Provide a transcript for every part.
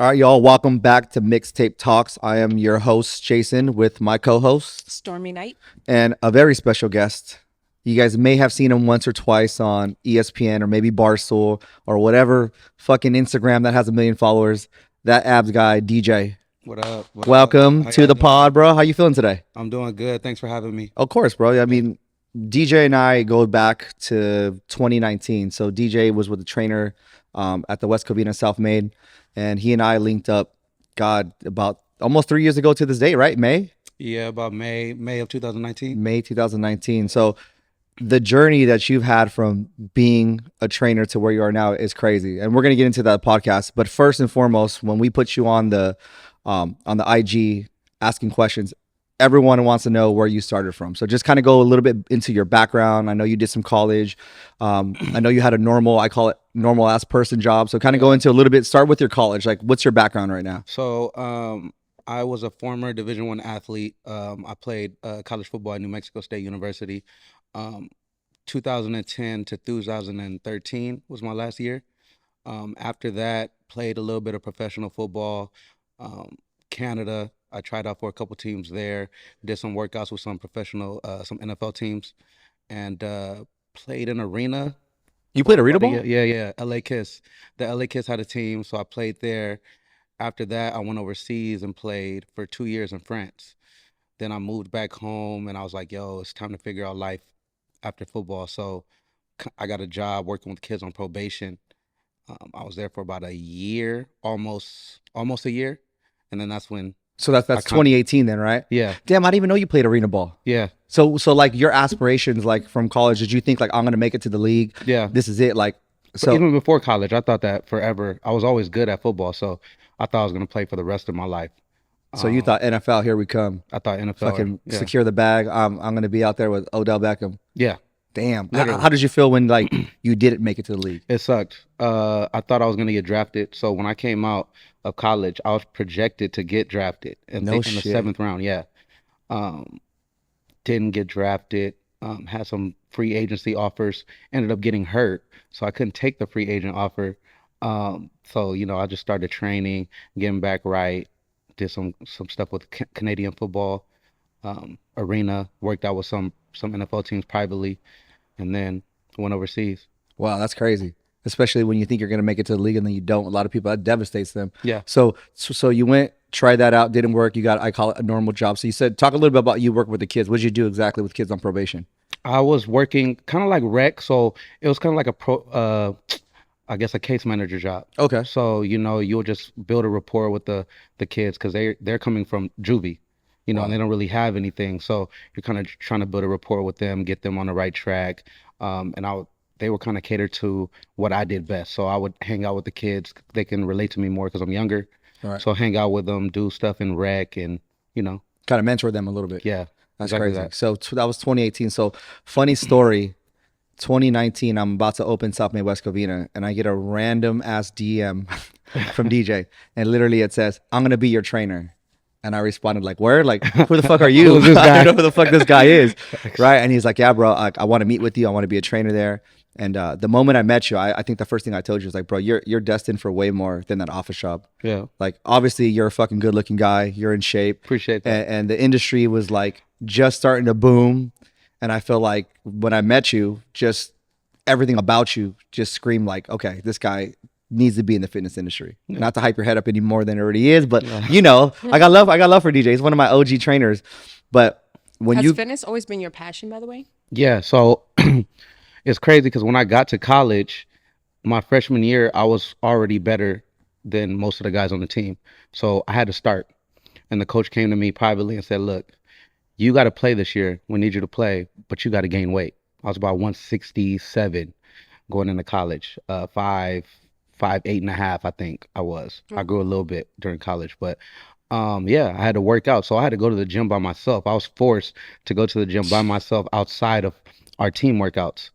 All right, y'all, welcome back to Mixtape Talks. I am your host, Jason, with my co host Stormy Night. and a very special guest. You guys may have seen him once or twice on ESPN or maybe Barstool or whatever fucking Instagram that has a million followers. That abs guy, DJ. What up? What up? Welcome How to y'all the doing? pod, bro. How you feeling today? I'm doing good. Thanks for having me. Of course, bro. I Yeah. mean, DJ and I go back to 2019. So DJ was with the trainer at the West Covina South Main, and he and I linked up. God, about almost 3 years ago to this day, right? Yeah, about May of 2019. May 2019. So the journey that you've had from being a trainer to where you are now is crazy, and we're gonna get into that podcast. But first and foremost, when we put you on the IG asking questions, everyone wants to know where you started from. So just kind of go a little bit into your background. I know you did some college. I know you had a normal, I call it normal ass person job. So kind of go Yeah. into a little bit. Start with your college. Like, what's your background right now? So, I was a former Division I athlete. I played college football at New Mexico State University. Um, 2010 to 2013 was my last year. After that, played a little bit of professional football. Um, Canada, I tried out for a couple teams there. Did some workouts with some NFL teams, and played in arena You played for arena about a ball? year. Yeah, yeah. LA Kiss. The LA Kiss had a team, so I played there. After that, I went overseas and played for 2 years in France. Then I moved back home, and I was like, "Yo, it's time to figure out life after football." So I got a job working with kids on probation. I was there for about a year, almost a year, and then that's when So that's I that's 2018 then, right? yeah, Damn, I didn't even know you played arena ball. yeah, So like your aspirations, like from college, did you think like I'm gonna make it to the league? yeah. This is it. Like, But so even before college, I thought that forever. I was always good at football, so I thought I was gonna play for the rest of my life. so you Um, thought NFL, here we come. I thought NFL, Fucking yeah, secure the bag. I'm gonna be out there with Odell Beckham. yeah, Damn. literally. How did you feel when like you didn't make it to the league? It sucked. I thought I was gonna get drafted. So when I came out of college, I was projected to get drafted No in the shit. seventh round. Yeah, um, didn't get drafted. Had some free agency offers. Ended up getting hurt, so I couldn't take the free agent offer. So I just started training, getting back right. Did some stuff with Canadian football, arena. Worked out with some NFL teams privately, and then went overseas. Wow, that's crazy. Especially when you think you're gonna make it to the league and then you don't. A lot of people, that devastates them. Yeah. So you went, tried that out, didn't work. You got, I call it a normal job. So you said, talk a little bit about you working with the kids. What did you do exactly with kids on probation? I was working kind of like rec, so it was kind of like I guess a case manager job. Okay. So you'll just build a rapport with the kids because they're coming from juvie, and they don't really have anything. So you're kind of trying to build a rapport with them, get them on the right track. And they were kind of catered to what I did best. So I would hang out with the kids. They can relate to me more because I'm younger. All right. So hang out with them, do stuff in rec, and Kind of mentor them a little bit. yeah, That's exactly crazy. that. So that was 2018. So funny story. 2019, I'm about to open South May West Covina, and I get a random ass DM from DJ, and literally it says, "I'm gonna be your trainer." And I responded like, "Where? Like, who the fuck are you? Who's this I guy? don't know who the fuck this guy is, right?" And he's like, "Yeah, bro, I want to meet with you. I want to be a trainer there." And the moment I met you, I think the first thing I told you was like, "Bro, you're destined for way more than that office job. Yeah, Like, obviously, you're a fucking good looking guy. You're in shape, appreciate that. and the industry was like just starting to boom. And I feel like when I met you, just everything about you just screamed like, okay, this guy needs to be in the fitness industry. Yeah. Not to hype your head up any more than it already is, but Yeah. I got love for DJ. He's one of my OG trainers. But when Has you fitness always been your passion, by the way? Yeah, so it's crazy because when I got to college, my freshman year, I was already better than most of the guys on the team. So I had to start. And the coach came to me privately and said, "Look, you got to play this year. We need you to play, but you got to gain weight." I was about 167 going into college, 5'8.5", I think I was. I grew a little bit during college, but yeah, I had to work out. So I had to go to the gym by myself. I was forced to go to the gym by myself outside of our team workouts.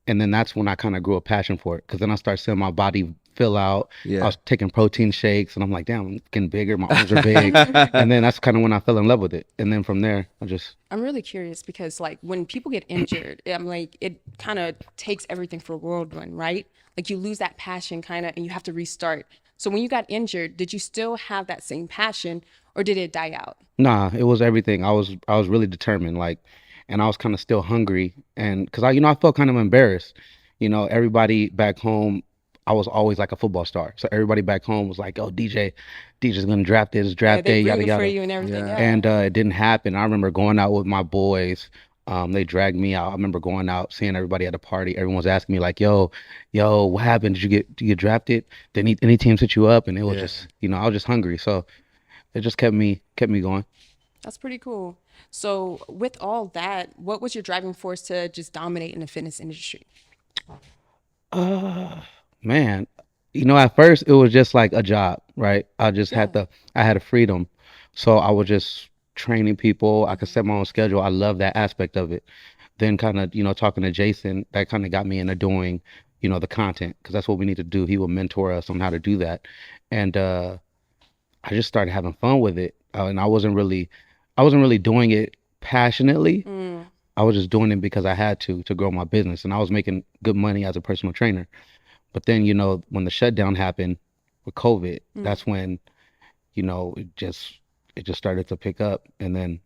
And then that's when I kind of grew a passion for it because then I started seeing my body fill out. I Yeah. was taking protein shakes, and I'm like, damn, I'm getting bigger. My arms are big. And then that's kind of when I fell in love with it. And then from there, I just I'm really curious because like when people get injured, I'm like it kind of takes everything for a whirlwind, right? Like you lose that passion kind of and you have to restart. So when you got injured, did you still have that same passion or did it die out? Nah, it was everything. I was really determined, like, and I was kind of still hungry, and because I felt kind of embarrassed. Everybody back home, I was always like a football star, so everybody back home was like, "Oh, DJ's gonna draft this Yeah, draft they day, yada rooting for yada," you and everything. Yeah. Yeah. and it didn't happen. I remember going out with my boys. They dragged me out. I remember going out, seeing everybody at a party. Everyone's asking me like, "Yo, what happened? Did you get drafted? Did any teams hit you up?" And it was Yeah. just, I was just hungry, so it just kept me going. That's pretty cool. So with all that, what was your driving force to just dominate in the fitness industry? Uh, Man, at first it was just like a job, right? Yeah. I had a freedom. So I was just training people. I could set my own schedule. I love that aspect of it. Then kind of, talking to Jason, that kind of got me into doing, the content because that's what we need to do. He will mentor us on how to do that. And I just started having fun with it. And I wasn't really doing it passionately. Mm, I was just doing it because I had to grow my business, and I was making good money as a personal trainer. But then, when the shutdown happened with COVID, mm. that's when, it just started to pick up, and then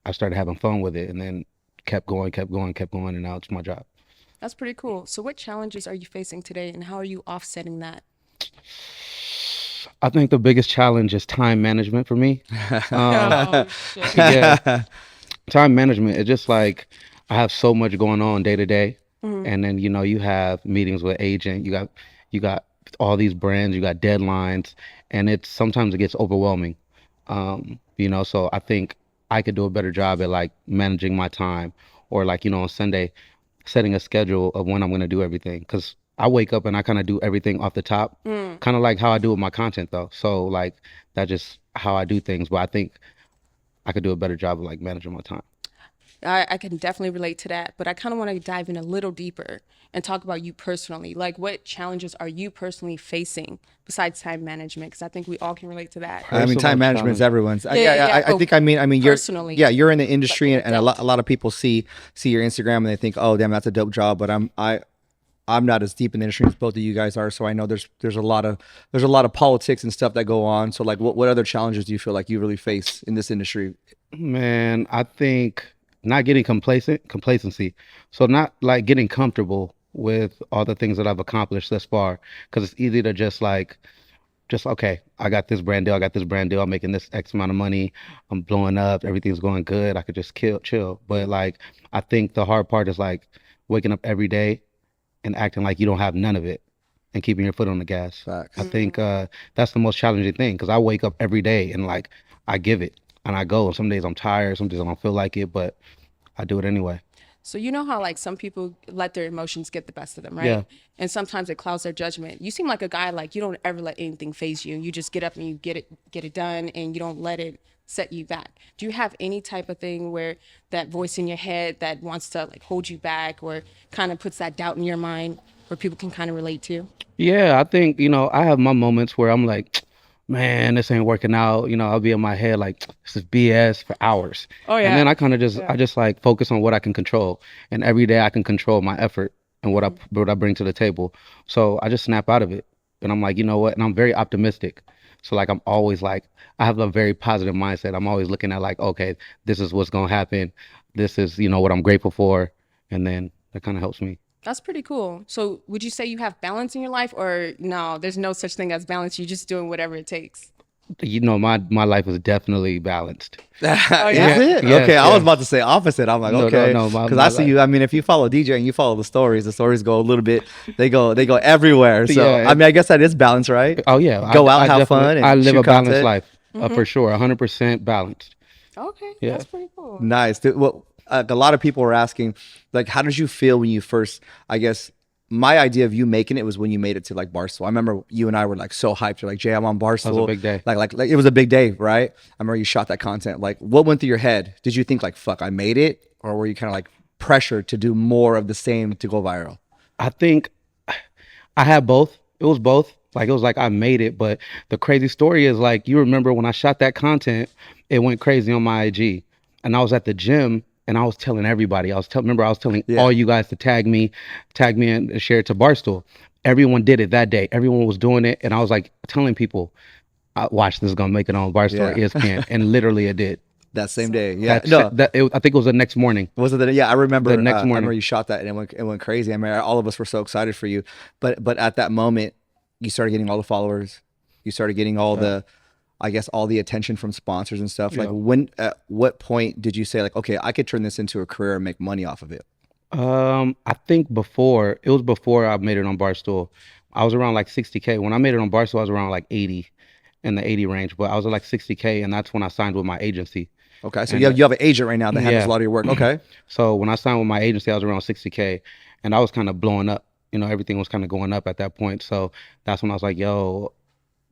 I started having fun with it, and then kept going, kept going, kept going, and now it's my job. That's pretty cool. So what challenges are you facing today and how are you offsetting that? I think the biggest challenge is time management for me. Um, Oh shit. yeah, time management. It's just like I have so much going on day to day, Mhm. and then you have meetings with agent. You got all these brands. You got deadlines, and it's sometimes it gets overwhelming. So I think I could do a better job at like managing my time, or like on Sunday setting a schedule of when I'm gonna do everything. Because I wake up and I kind of do everything off the top, Mm. kind of like how I do with my content though. So like that's just how I do things. But I think I could do a better job of like managing my time. I can definitely relate to that, but I kind of want to dive in a little deeper and talk about you personally. Like, what challenges are you personally facing besides time management? Because I think we all can relate to that. I mean, time Personal management is challenge. everyone's. Yeah. I Oh, think. I mean, personally, you're in the like industry, in and a lot, depth. a lot of people see your Instagram and they think, oh, damn, that's a dope job. But I'm not as deep in the industry as both of you guys are, so I know there's a lot of politics and stuff that go on. So, like, what other challenges do you feel like you really face in this industry? Man, I think not getting complacency. So not like getting comfortable with all the things that I've accomplished thus far, because it's easy to just okay, I got this brand deal, I got this brand deal, I'm making this X amount of money, I'm blowing up, everything's going good, I could just chill. But like, I think the hard part is like waking up every day and acting like you don't have none of it and keeping your foot on the gas. Facts. I think that's the most challenging thing because I wake up every day and like I give it and I go. And some days I'm tired, some days I don't feel like it, but I do it anyway. So you know how like some people let their emotions get the best of them, Yeah. right? And sometimes it clouds their judgment. You seem like a guy like you don't ever let anything phase you. You just get up and you get it done and you don't let it set you back. Do you have any type of thing where that voice in your head that wants to like hold you back or kind of puts that doubt in your mind where people can kind of relate to? Yeah, I think, I have my moments where I'm like, man, this ain't working out. I'll be in my head like this is BS for hours. Oh And then yeah. I kind of just Yeah. I just like focus on what I can control. And every day I can control my effort and what I bring to the table. So I just snap out of it. And I'm like, you know what? And I'm very optimistic. So like I'm always like I have a very positive mindset. I'm always looking at like, okay, this is what's gonna happen. This is, what I'm grateful for. And then that kind of helps me. That's pretty cool. So would you say you have balance in your life or no, there's no such thing as balance. You're just doing whatever it takes. My life is definitely balanced. Is Oh yeah. it? Yes, Okay, I was yes. about to say opposite. I'm like, No, okay, no, my because I see life. you. I mean, if you follow DJ and you follow the stories go a little bit. They go everywhere. So Yeah, I mean, I guess that is balance, right? Oh yeah, Go out, I have definitely fun, and I live shoot a balanced content. life for sure, 100% balanced. Okay. Yeah. That's pretty cool. Nice. A lot of people were asking, like, how did you feel when you first? I guess my idea of you making it was when you made it to like Barstool. I remember you and I were like so hyped. You're like, Jay, I'm on Barstool. That was a big day. Like it was a big day, right? I remember you shot that content. Like, what went through your head? Did you think like, fuck, I made it, or were you kind of like pressured to do more of the same to go viral? I think I had both. It was both. Like it was like I made it. But the crazy story is like, you remember when I shot that content, it went crazy on my IG, and I was at the gym and I was telling everybody. Remember I was telling all you guys to tag me and share it to Barstool. Everyone did it that day. Everyone was doing it, and I was like telling people, "Watch, this is gonna make it on Barstool or ESPN," and literally it did. That same day. Yeah. I think it was the next morning. Was it? Yeah, I remember. The next morning. I remember you shot that, and it went crazy. I mean, all of us were so excited for you. But at that moment, you started getting all the followers. You started getting all the, I guess, all the attention from sponsors and stuff. Like at what point did you say like, okay, I could turn this into a career and make money off of it? I think before I made it on Barstool. I was around like 60K. When I made it on Barstool, I was around like 80, in the 80 range. But I was at like 60K, and that's when I signed with my agency. Okay, so you have an agent right now that handles a lot of your work. Okay. So when I signed with my agency, I was around 60K, and I was kind of blowing up. Everything was kind of going up at that point. So that's when I was like, yo,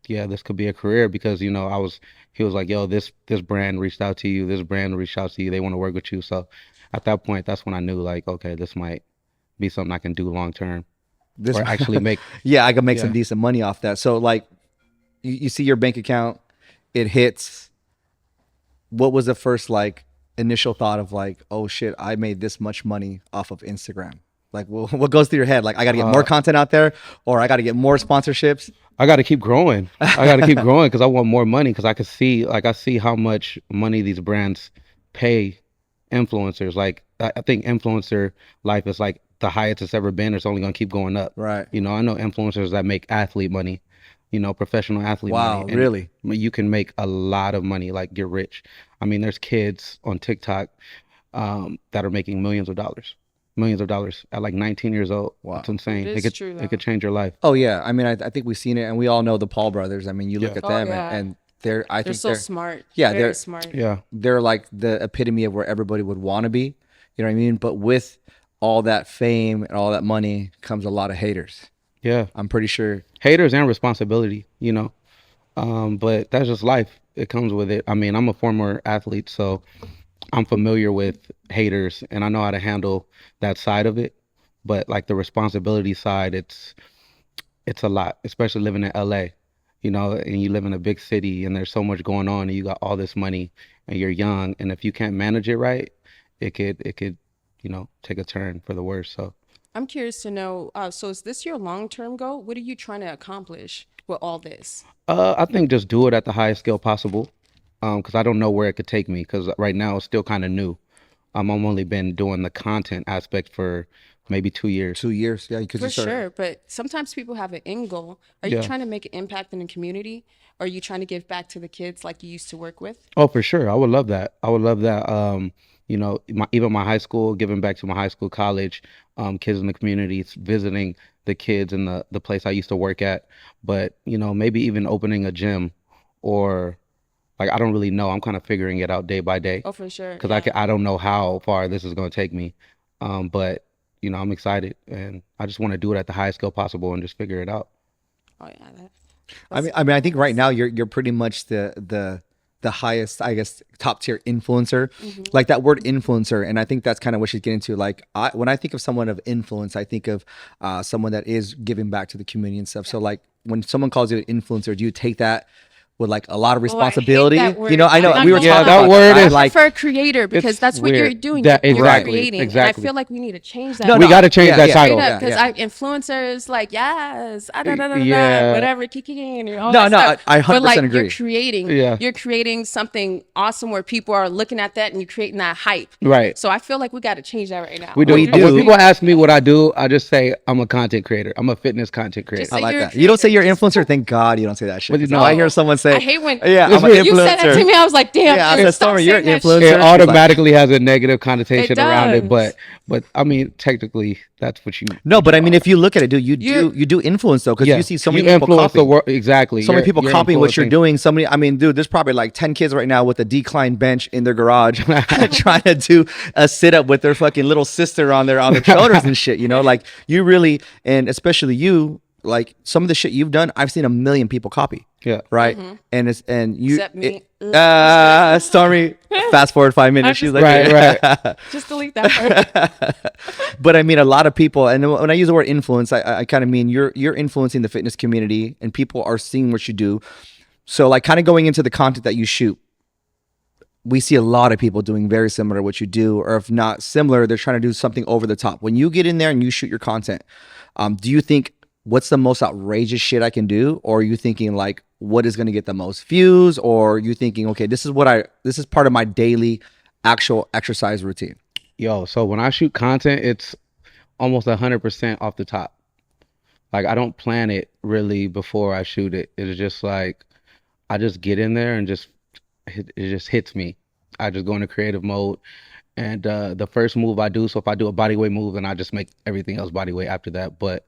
yeah, this could be a career, because he was like, yo, this brand reached out to you, they want to work with you. So at that point, that's when I knew like, okay, this might be something I can do long term, or actually make. Yeah, I can make some decent money off that. So like, you see your bank account, it hits. What was the first like initial thought of like, oh shit, I made this much money off of Instagram? Like, what goes through your head? Like, I got to get more content out there, or I got to get more sponsorships. I got to keep growing. Because I want more money, because I see how much money these brands pay influencers. Like, I think influencer life is like the highest it's ever been. It's only going to keep going up. Right. I know influencers that make athlete money, professional athlete money. Wow, really? You can make a lot of money, like get rich. I mean, there's kids on TikTok that are making millions of dollars at like 19 years old. Wow. That's insane. It could change your life. Oh yeah. I mean, I think we've seen it, and we all know the Paul brothers. I mean, you look at them and they're so smart. Yeah. Very smart. Yeah. They're like the epitome of where everybody would want to be. You know what I mean? But with all that fame and all that money comes a lot of haters. Yeah. I'm pretty sure. Haters and responsibility, but that's just life. It comes with it. I mean, I'm a former athlete, so I'm familiar with haters, and I know how to handle that side of it. But like the responsibility side, it's a lot, especially living in LA, and you live in a big city, and there's so much going on, and you got all this money, and you're young, and if you can't manage it right, it could take a turn for the worse. So I'm curious to know, so is this your long-term goal? What are you trying to accomplish with all this? I think just do it at the highest scale possible, because I don't know where it could take me, because right now it's still kind of new. I've only been doing the content aspect for maybe 2 years. 2 years, yeah. For sure, but sometimes people have an end goal. Are you trying to make an impact in the community? Or are you trying to give back to the kids like you used to work with? Oh, for sure. I would love that. Even my high school, giving back to my high school, college, kids in the communities, visiting the kids in the place I used to work at. But, maybe even opening a gym, or like, I don't really know. I'm kind of figuring it out day by day. Oh, for sure. Because I don't know how far this is going to take me. But, I'm excited, and I just want to do it at the highest scale possible and just figure it out. Oh, yeah. I mean, I think right now you're pretty much the highest, I guess, top tier influencer, like that word influencer. And I think that's kind of what she's getting to. Like, when I think of someone of influence, I think of someone that is giving back to the community and stuff. So like, when someone calls you an influencer, do you take that with like a lot of responsibility? I hate that word. I know we were talking about that word. I Like, prefer creator, because that's what weird. you're doing. That, you're exactly, creating. exactly. And I feel like we need to change that. No, we got to change that title. Because influencers like, yes, whatever, kiki, and all that stuff. I 100% but like, agree. You're creating something awesome where people are looking at that and you're creating that hype. Right. So I feel like we got to change that right now. We do. When people ask me what I do, I just say I'm a content creator. I'm a fitness content creator. I like that. You don't say you're an influencer. Thank God you don't say that shit. No, I hear someone say, I hate when I'm an influencer. You said that to me. I was like, damn. Yeah, I said, stop Stormy, you're an saying that influencer. shit. It automatically has a negative connotation It around it, does. but I mean, technically, that's what you. No, but I mean, if you look at it, dude, you do influence though, because you see so many people influence the copying. world. Exactly. So many people You're copying what you're influencing. doing. Somebody, I mean, dude, there's probably like 10 kids right now with a decline bench in their garage trying to do a sit up with their fucking little sister on their shoulders and shit. Like, you really, and especially you, like some of the shit you've done, I've seen a million people copy. Yeah. Right. And you, Except me. Stormy, fast forward 5 minutes. I'm She's just- like, Right. Just delete that part. But I mean, a lot of people, and when I use the word influence, I kind of mean you're influencing the fitness community, and people are seeing what you do. So like kind of going into the content that you shoot, we see a lot of people doing very similar to what you do, or if not similar, they're trying to do something over the top. When you get in there and you shoot your content, do you think what's the most outrageous shit I can do? Or are you thinking like, what is going to get the most views? Or are you thinking, okay, this is part of my daily actual exercise routine? Yo, so when I shoot content, it's almost 100% off the top. Like I don't plan it really before I shoot it. It's just like I just get in there and it just hits me. I just go into creative mode, and the first move I do. So if I do a bodyweight move, then I just make everything else bodyweight after that. But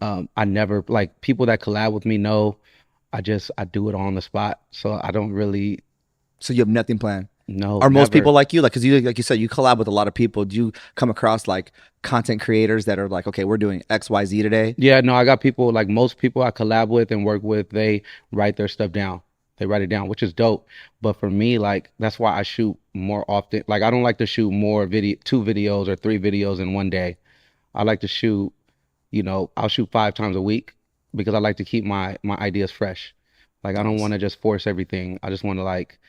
I never, like, people that collab with me know I do it on the spot. So I don't really So you have nothing planned? know. Are most never. people like you? Like, cause you, like you said, you collab with a lot of people. Do you come across like content creators that are like, okay, we're doing X, Y, Z today? Yeah, no, I got people, like most people I collab with and work with, they write their stuff down. They write it down, which is dope. But for me, like, that's why I shoot more often. Like, I don't like to shoot two videos or 3 videos in one day. I like to shoot, I'll shoot 5 times a week because I like to keep my ideas fresh. Like, I don't want to just force everything. I just want to, like,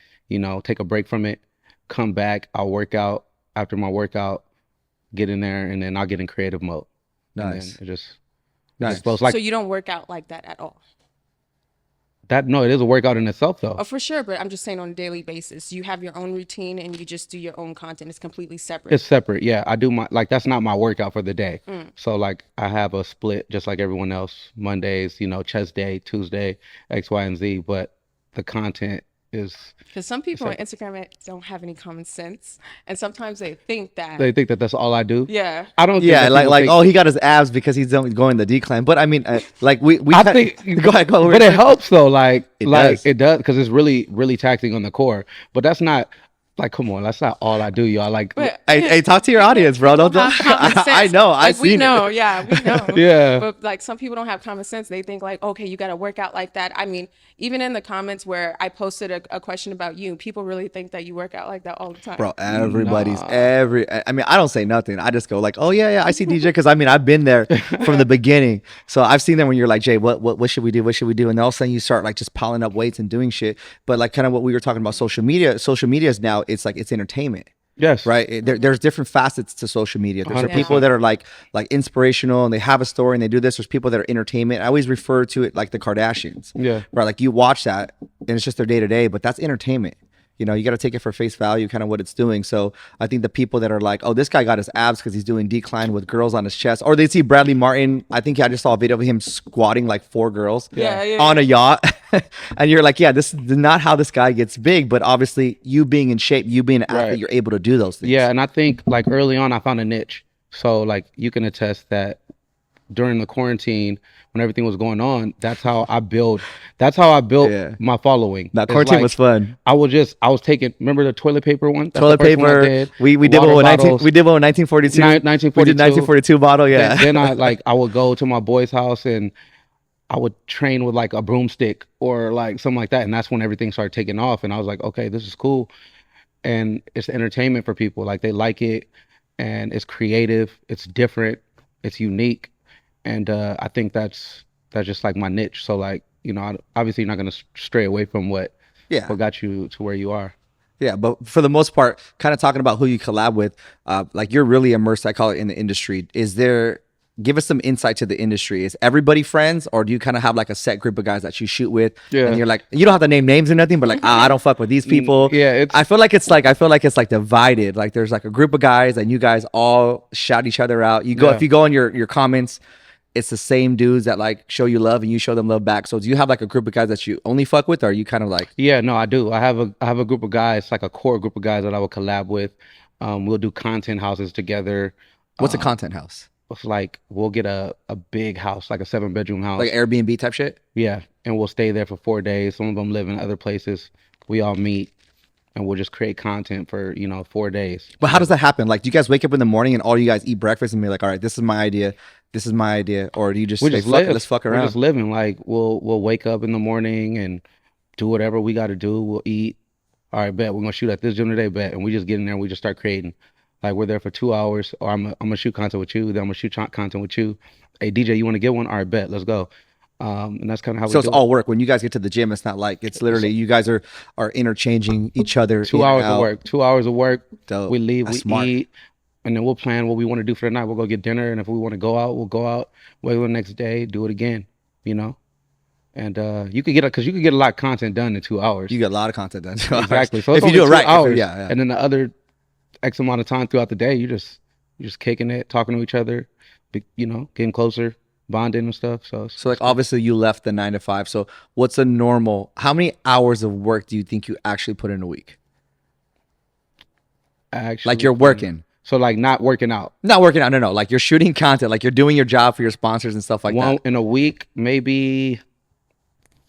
take a break from it, come back, I'll work out. After my workout, get in there, and then I'll get in creative mode. Nice. And then it just Nice. flows. Like So you don't work out like that at all? that. No, it is a workout in itself, though. Oh, for sure. But I'm just saying on a daily basis, you have your own routine and you just do your own content. It's completely separate. It's separate. Yeah, I do that's not my workout for the day. Mm. So like I have a split just like everyone else. Mondays, chest day, Tuesday, X, Y, and Z. But the content is, Because some people on Instagram don't have any common sense. And sometimes they think that. they think that that's all I do. Yeah. I don't think Yeah, that like people like think, oh, he got his abs because he's going the decline. But I mean, like we I kinda- think go ahead. But it helps though, like It does. it does, because it's really, really taxing on the core. But that's not, like, come on, that's not all I do, y'all. Like But Hey, talk to your audience, bro. Don't. have common sense. I know. Like, I've we seen know, it. yeah, we know. Yeah. But like some people don't have common sense. They think like, okay, you got to work out like that. I mean, even in the comments where I posted a question about you, people really think that you work out like that all the time. Bro, everybody's I mean, I don't say nothing. I just go like, oh yeah, I see DJ, because I mean, I've been there from the beginning. So I've seen them when you're like, Jay, what should we do? What should we do? And all of a sudden you start like just piling up weights and doing shit. But like kind of what we were talking about, social media is now, it's like, it's entertainment. yes, Right. There's different facets to social media. There's 100%. people that are like inspirational and they have a story and they do this. There's people that are entertainment. I always refer to it like the Kardashians. Yeah. Right. Like you watch that and it's just their day to day, but that's entertainment. You got to take it for face value, kind of what it's doing. So I think the people that are like, oh, this guy got his abs because he's doing decline with girls on his chest, or they see Bradley Martin. I think I just saw a video of him squatting like 4 girls Yeah. on a yacht. And you're like, yeah, this is not how this guy gets big. But obviously you being in shape, you being an athlete, Right. you're able to do those things. Yeah, and I think like early on I found a niche. So like you can attest that during the quarantine when everything was going on, that's how I built Yeah. my following. That It's quarantine like, was fun. I was taking, remember the toilet paper one? That's Toilet the first one I paper. did. We did Water one with bottles. we did one with 1942. 1942. We did 1942 bottle. Yeah. Then I would go to my boy's house and I would train with like a broomstick or like something like that. And that's when everything started taking off. And I was like, okay, this is cool. And it's entertainment for people. Like they like it, and it's creative, it's different, it's unique. And I think that's just like my niche. So like, obviously you're not going to stray away from what got you to where you are. Yeah, but for the most part, kind of talking about who you collab with, like you're really immersed, I call it, in the industry. Give us some insight to the industry. Is everybody friends, or do you kind of have like a set group of guys that you shoot with? Yeah. And you're like, you don't have to name names or nothing, but like, I don't fuck with these people. Yeah, I feel like it's like divided. Like there's like a group of guys and you guys all shout each other out. Yeah. If you go in your comments, it's the same dudes that like show you love and you show them love back. So do you have like a group of guys that you only fuck with, or are you kind of like? Yeah, no, I do. I have a group of guys, like a core group of guys that I will collab with. We'll do content houses together. What's a content house? It's like we'll get a big house, like a 7-bedroom house. Like Airbnb type shit? Yeah, and we'll stay there for 4 days. Some of them live in other places. We all meet, and we'll just create content for 4 days. But how does that happen? Like, do you guys wake up in the morning and all you guys eat breakfast and be like, all right, this is my idea. this is my idea, or do you just We say just fuck it, live. let's fuck We're just around? living. Like we'll wake up in the morning and do whatever we got to do. We'll eat. All right, bet we're gonna shoot at this gym today, bet, and we just get in there and we just start creating. Like we're there for 2 hours, or I'm gonna shoot content with you, then I'm gonna shoot content with you. Hey DJ, you want to get one? All right, bet, let's go. And that's kind of how we So it's do it. all work. When you guys get to the gym, it's not like it's literally you guys are interchanging each other Two in and hours of out. work. 2 hours of work. Dope. We leave, That's we smart. eat, and then we'll plan what we want to do for the night. We'll go get dinner, and if we want to go out, we'll go out. Wait till the next day, do it again. You know. And you could get because you could get a lot of content done in 2 hours. You get a lot of content done. Exactly. So If it's you only do it two right. hours, Yeah, yeah. and then the other X amount of time throughout the day, you're just kicking it, talking to each other, getting closer, bonding and stuff. So So like obviously you left the 9 to 5. So what's a normal? How many hours of work do you think you actually put in a week? actually, Like you're working, So like not working out. not working out. No. Like you're shooting content. Like you're doing your job for your sponsors and stuff like One that. in a week, maybe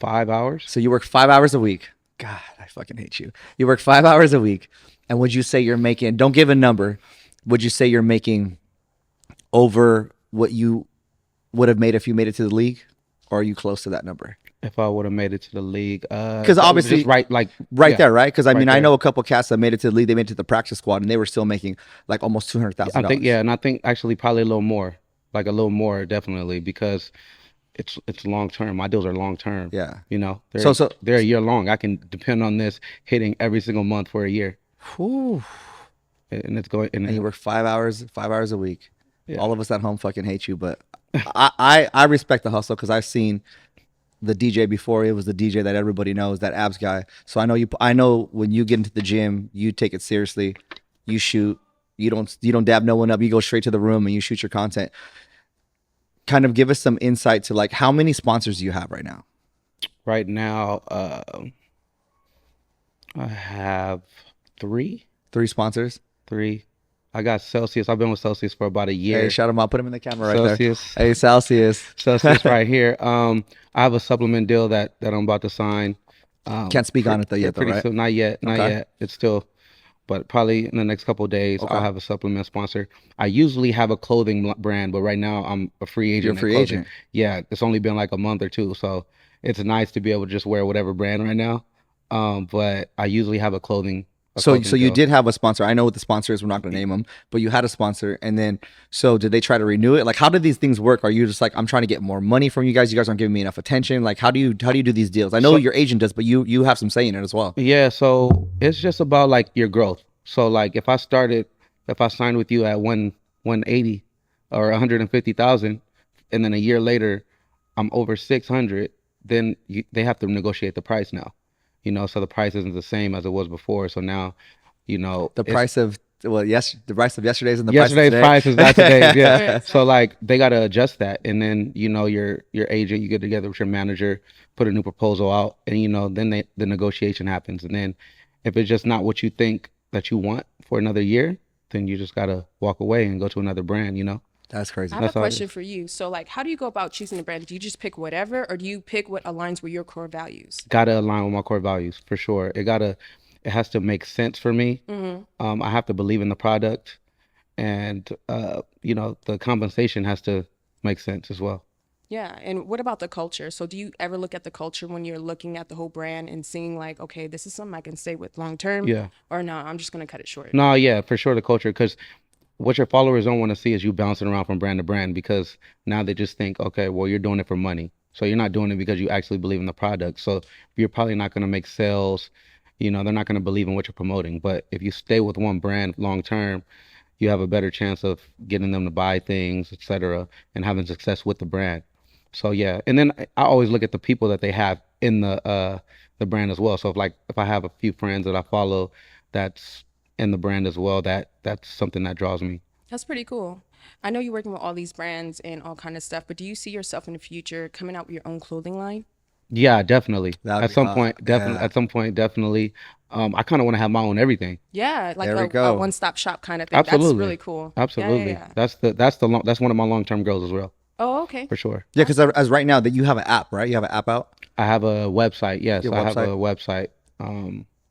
5 hours. So you work 5 hours a week. God, I fucking hate you. You work 5 hours a week, and would you say you're making? Don't give a number. Would you say you're making over what you would have made if you made it to the league, or are you close to that number? If I would have made it to the league, Because obviously, just right, like right yeah, there, right? Because I right mean, I there. know a couple cats that made it to the league. They made it to the practice squad, and they were still making like almost $200,000. I think yeah, and I think actually probably a little more, like a little more definitely because it's long term. My deals are long term. Yeah. They're So they're a year long. I can depend on this hitting every single month for a year, whew. and it's going. And you work 5 hours a week. Yeah. All of us at home fucking hate you, but I respect the hustle because I've seen the DJ before. It was the DJ that everybody knows, that abs guy. So I know you. I know when you get into the gym, you take it seriously. You shoot. You don't dab no one up. You go straight to the room and you shoot your content. Kind of give us some insight to like how many sponsors do you have right now? Right now, I have three. 3 sponsors. Three. I got Celsius. I've been with Celsius for about a year. Hey, shout them out. Put them in the camera right Celsius. there. Hey, Celsius. Celsius right here. I have a supplement deal that I'm about to sign. Can't speak on it though yet, though, Pretty right? soon. Not yet. Not Okay. yet. It's still, but probably in the next couple of days, Okay. I'll have a supplement sponsor. I usually have a clothing brand, but right now I'm a free agent. You're a in free clothing. agent. Yeah, it's only been like a month or two, so it's nice to be able to just wear whatever brand right now. But I usually have a clothing. So you deal. did have a sponsor. I know what the sponsor is. We're not going to name them, but you had a sponsor, and then so did they try to renew it? Like, how did these things work? Are you just like, I'm trying to get more money from you guys? You guys aren't giving me enough attention. Like, how do you do these deals? I know So- your agent does, but you have some say in it as well. Yeah, so it's just about like your growth. So like if I signed with you at 180 or 150,000, and then a year later I'm over 600, then they have to negotiate the price now. So the price isn't the same as it was before. So now, The price of the price of yesterday's and the yesterday's price is not today's. Yeah. Right. So like they gotta adjust that, and then your agent, you get together with your manager, put a new proposal out, and then the negotiation happens, and then if it's just not what you think that you want for another year, then you just gotta walk away and go to another brand. That's crazy. I have That's a all it question for you. So, like, how do you go about choosing a brand? Do you just pick whatever, or do you pick what aligns with your core values? Gotta align with my core values for sure. It has to make sense for me. I have to believe in the product, and the compensation has to make sense as well. Yeah. And what about the culture? So, do you ever look at the culture when you're looking at the whole brand and seeing, like, okay, this is something I can stay with long term? Yeah. Or no, I'm just going to cut it short? No, yeah, for sure the culture, because what your followers don't want to see is you bouncing around from brand to brand, because now they just think, okay, well, you're doing it for money. So you're not doing it because you actually believe in the product. So you're probably not going to make sales. They're not going to believe in what you're promoting. But if you stay with one brand long term, you have a better chance of getting them to buy things, etc., and having success with the brand. So yeah, and then I always look at the people that they have in the brand as well. So if I have a few friends that I follow that's in the brand as well, that's something that draws me. That's pretty cool. I know you're working with all these brands and all kind of stuff, but do you see yourself in the future coming out with your own clothing line? Yeah, definitely. That'd At be some hot. point, definitely. Yeah. At some point, definitely. I kind of want to have my own everything. Yeah, like There we a go. one-stop shop kind of thing. Absolutely. That's really cool. Yeah, Absolutely. yeah, yeah. That's one of my long-term goals as well, Oh, okay. for sure. Yeah, because as right now that you have an app, right? You have an app out. I have a website. Yes, Your I have a website,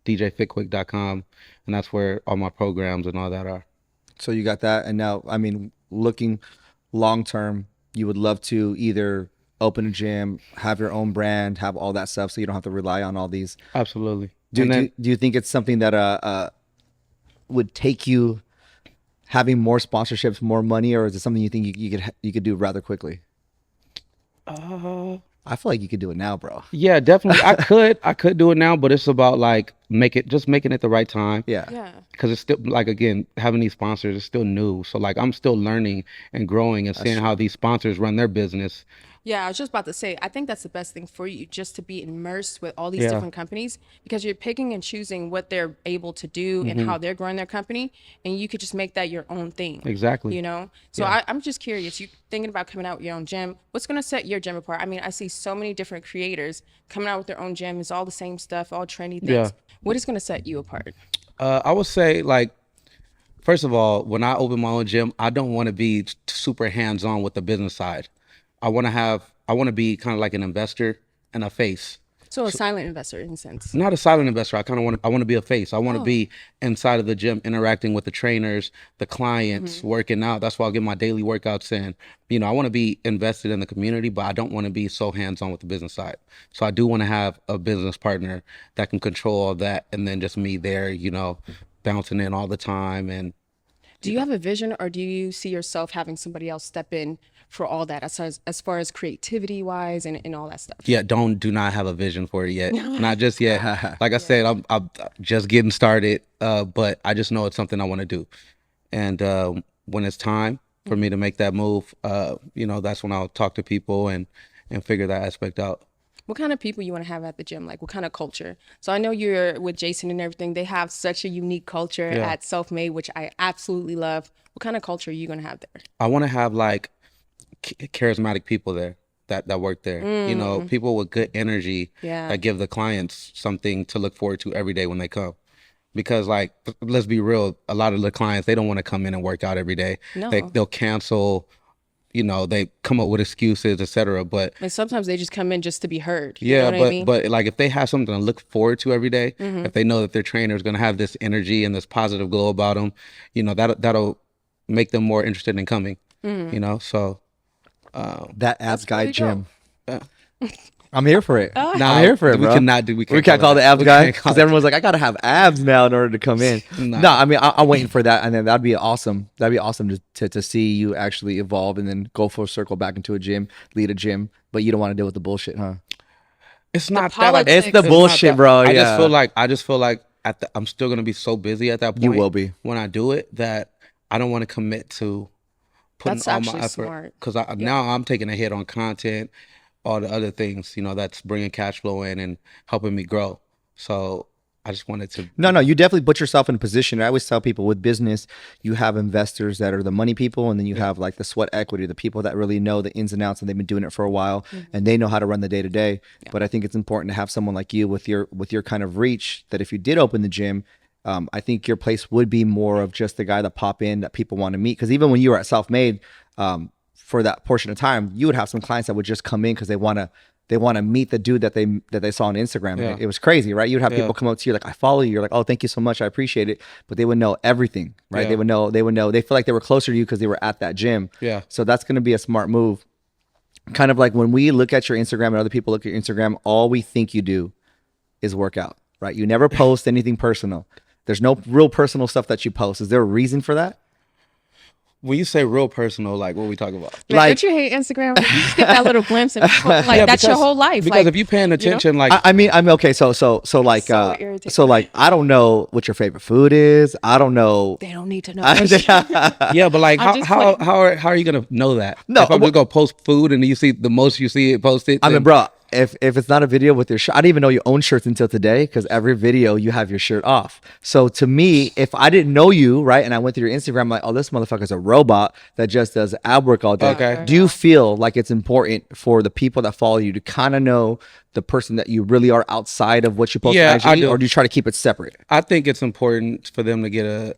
djfitquick.com, and that's where all my programs and all that are. So you got that, and now I mean, looking long term, you would love to either open a gym, have your own brand, have all that stuff, so you don't have to rely on all these. Absolutely. Do And then do you think it's something that would take you having more sponsorships, more money, or is it something you think you could do rather quickly? I feel like you could do it now, bro. yeah, definitely. I could do it now, but it's about like making it the right time. Yeah. Yeah. Because it's still like, again, having these sponsors is still new. So like I'm still learning and growing and seeing how these sponsors run their business. Yeah, I was just about to say, I think that's the best thing for you, just to be immersed with all these Yeah. different companies, because you're picking and choosing what they're able to do and Mm-hmm. how they're growing their company, and you could just make that your own thing. Exactly. You know? So I'm just curious, you thinking about coming out with your own gym, what's going to set your gym apart? I mean, I see so many different creators coming out with their own gym. It's all the same stuff, all trendy things. Yeah. What is going to set you apart? I would say, like, first of all, when I open my own gym, I don't want to be super hands-on with the business side. I want to be kind of like an investor and a face. So a silent investor, in a sense. Not a silent investor. I want to be a face. I want to be inside of the gym, interacting with the trainers, the clients, working out. That's why I'll get my daily workouts in. You know, I want to be invested in the community, but I don't want to be so hands-on with the business side. So I do want to have a business partner that can control all that, and then just me there, you know, bouncing in all the time. And Do you have a vision, or do you see yourself having somebody else step in for all that, as far as creativity wise and all that stuff? yeah, do not have a vision for it yet. Not just yet. Like I said, I'm just getting started, but I just know it's something I want to do. And when it's time for me to make that move, you know, that's when I'll talk to people and figure that aspect out. What kind of people you want to have at the gym? Like, what kind of culture? So I know you're with Jason and everything. They have such a unique culture at Self-Made, which I absolutely love. What kind of culture are you going to have there? I want to have like charismatic people there that work there. You know, people with good energy Yeah. that give the clients something to look forward to every day when they come. Because, like, let's be real, a lot of the clients, they don't want to come in and work out every day. No. They'll cancel, you know, they come up with excuses, etc. But And sometimes they just come in just to be heard. You yeah, know what but I mean? but like, if they have something to look forward to every day, if they know that their trainer is going to have this energy and this positive glow about them, you know, that'll make them more interested in coming. You know, so That abs guy pretty dope. gym. I'm here for it. Oh. I'm here for it, we bro. cannot do. We can't call the abs we guy can't call because it- everyone's like, I gotta have abs now in order to come in. Nah. No, I mean, I'm waiting for that, and then that'd be awesome. That'd be awesome to see you actually evolve and then go full circle back into a gym, lead a gym, but you don't want to deal with the bullshit, huh? It's not that. Like, politics. It's the not bullshit, that- bro. I Yeah. just feel like I'm still gonna be so busy at that point. You will be. when I do it, that I don't want to commit to putting That's all my actually effort, smart. because now I'm taking a hit on content, all the other things, you know, that's bringing cash flow in and helping me grow. So I just wanted to. No, you definitely put yourself in a position. I always tell people with business, you have investors that are the money people, and then you have like the sweat equity, the people that really know the ins and outs, and they've been doing it for a while, and they know how to run the day to day. But I think it's important to have someone like you with your kind of reach, that if you did open the gym, I think your place would be more of just the guy that pop in that people want to meet. Because even when you were at Self-Made, for that portion of time, you would have some clients that would just come in because they want to meet the dude that they saw on Instagram. Yeah. It was crazy, right? You'd have Yeah. people come up to you like, I follow you. You're like, oh, thank you so much. I appreciate it. But they would know everything, right? Yeah. They would know. They feel like they were closer to you because they were at that gym. Yeah. So that's going to be a smart move. Kind of like when we look at your Instagram and other people look at your Instagram, all we think you do is work out, right? You never post anything personal. There's no real personal stuff that you post. Is there a reason for that? When you say real personal, like, what are we talking about? Like, Like- don't you hate Instagram? You just get that little glimpse and like Yeah, that's your because- whole life. Because like, if you're paying attention, like, I mean, okay. So like, So irritating. so like, I don't know what your favorite food is. I don't know. they don't need to know. yeah, but like, I'm just how are you gonna know that? No, if I'm well- just gonna post food and you see the most you see it posted. I mean, then- bro, if it's not a video with your shirt, I didn't even know you own shirts until today, because every video you have your shirt off. So to me, if I didn't know you, right, and I went through your Instagram, I'm like, oh, this motherfucker's a robot that just does ab work all day. Okay. Do you feel like it's important for the people that follow you to kind of know the person that you really are outside of what you post Yeah, on I IG, do. or do you try to keep it separate? I think it's important for them to get a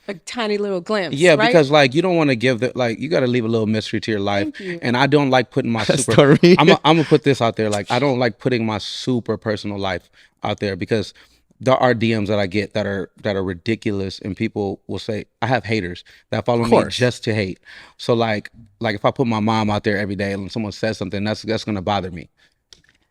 a tiny little glimpse. yeah, right? because like, you don't want to give the, like, you got to leave a little mystery to your life. Thank you. And I don't like putting my super Story. I'm gonna put this out there, like, I don't like putting my super personal life out there, because there are DMs that I get that are ridiculous, and people will say, I have haters that follow Of me course. just to hate. So like if I put my mom out there every day and someone says something, that's gonna bother me.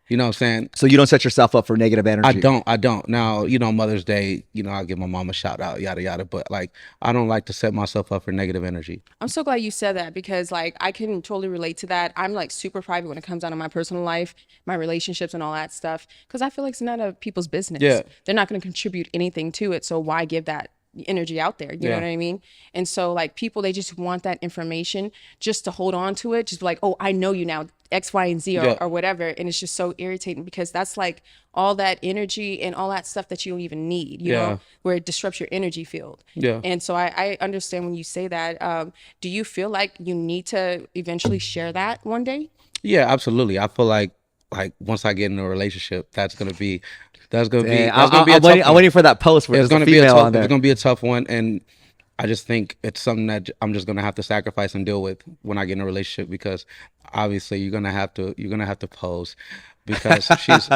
You know what I'm saying? So you don't set yourself up for negative energy. I don't. Now, Mother's Day, I give my mom a shout out, yada yada. But like, I don't like to set myself up for negative energy. I'm so glad you said that because like I can totally relate to that. I'm like super private when it comes down to my personal life, my relationships and all that stuff because I feel like it's none of people's business. Yeah. They're not going to contribute anything to it, so why give that energy out there? You know Yeah. what I mean? And so like people they just want that information just to hold on to it, just like, "Oh, I know you now, X, Y, and Z or, Yeah. or whatever." And it's just so irritating because that's like all that energy and all that stuff that you don't even need, you Yeah. know, where it disrupts your energy field. Yeah. And so I understand when you say that. Do you feel like you need to eventually share that one day? Yeah, absolutely. I feel like once I get in a relationship, that's gonna be Dang, a I'm tough waiting. I'm one. waiting for that post where It's there's a gonna be a female tough. on there. It's gonna be a tough one, and I just think it's something that I'm just gonna have to sacrifice and deal with when I get in a relationship because obviously you're gonna have to pose because she's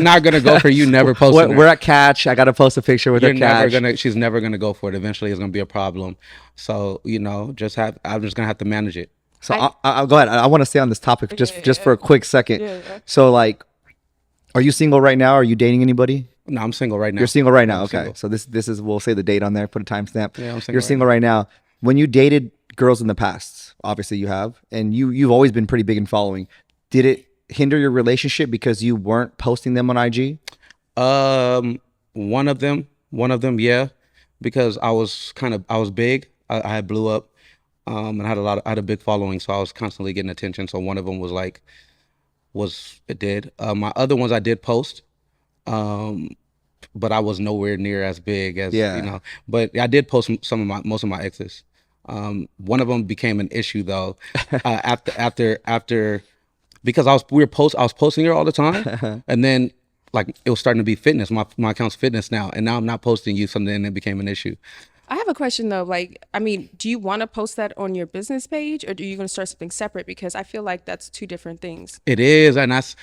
not gonna go for you never posting We're her. at catch. I gotta post a picture with You're her never catch. she's never gonna go for it. Eventually, it's gonna be a problem. So I'm just gonna have to manage it. So I'll go ahead. I want to stay on this topic just for a quick second. Yeah. So like, are you single right now? Are you dating anybody? No, I'm single right now. You're single right now. I'm Okay. single. So this is we'll say the date on there. Put a timestamp. Yeah, I'm single You're right single right now. When you dated girls in the past, obviously you have, and you've always been pretty big in following. Did it hinder your relationship because you weren't posting them on IG? One of them, yeah, because I was big. I had blew up, and I had a big following, so I was constantly getting attention. So one of them it did. My other ones I did post, but I was nowhere near as big as Yeah. But I did post most of my exes. One of them became an issue though, after because I was posting her all the time, and then like it was starting to be fitness. My account's fitness now, and now I'm not posting you something, and it became an issue. I have a question though. Like, I mean, do you want to post that on your business page or are you going to start something separate? Because I feel like that's two different things. It is, and that's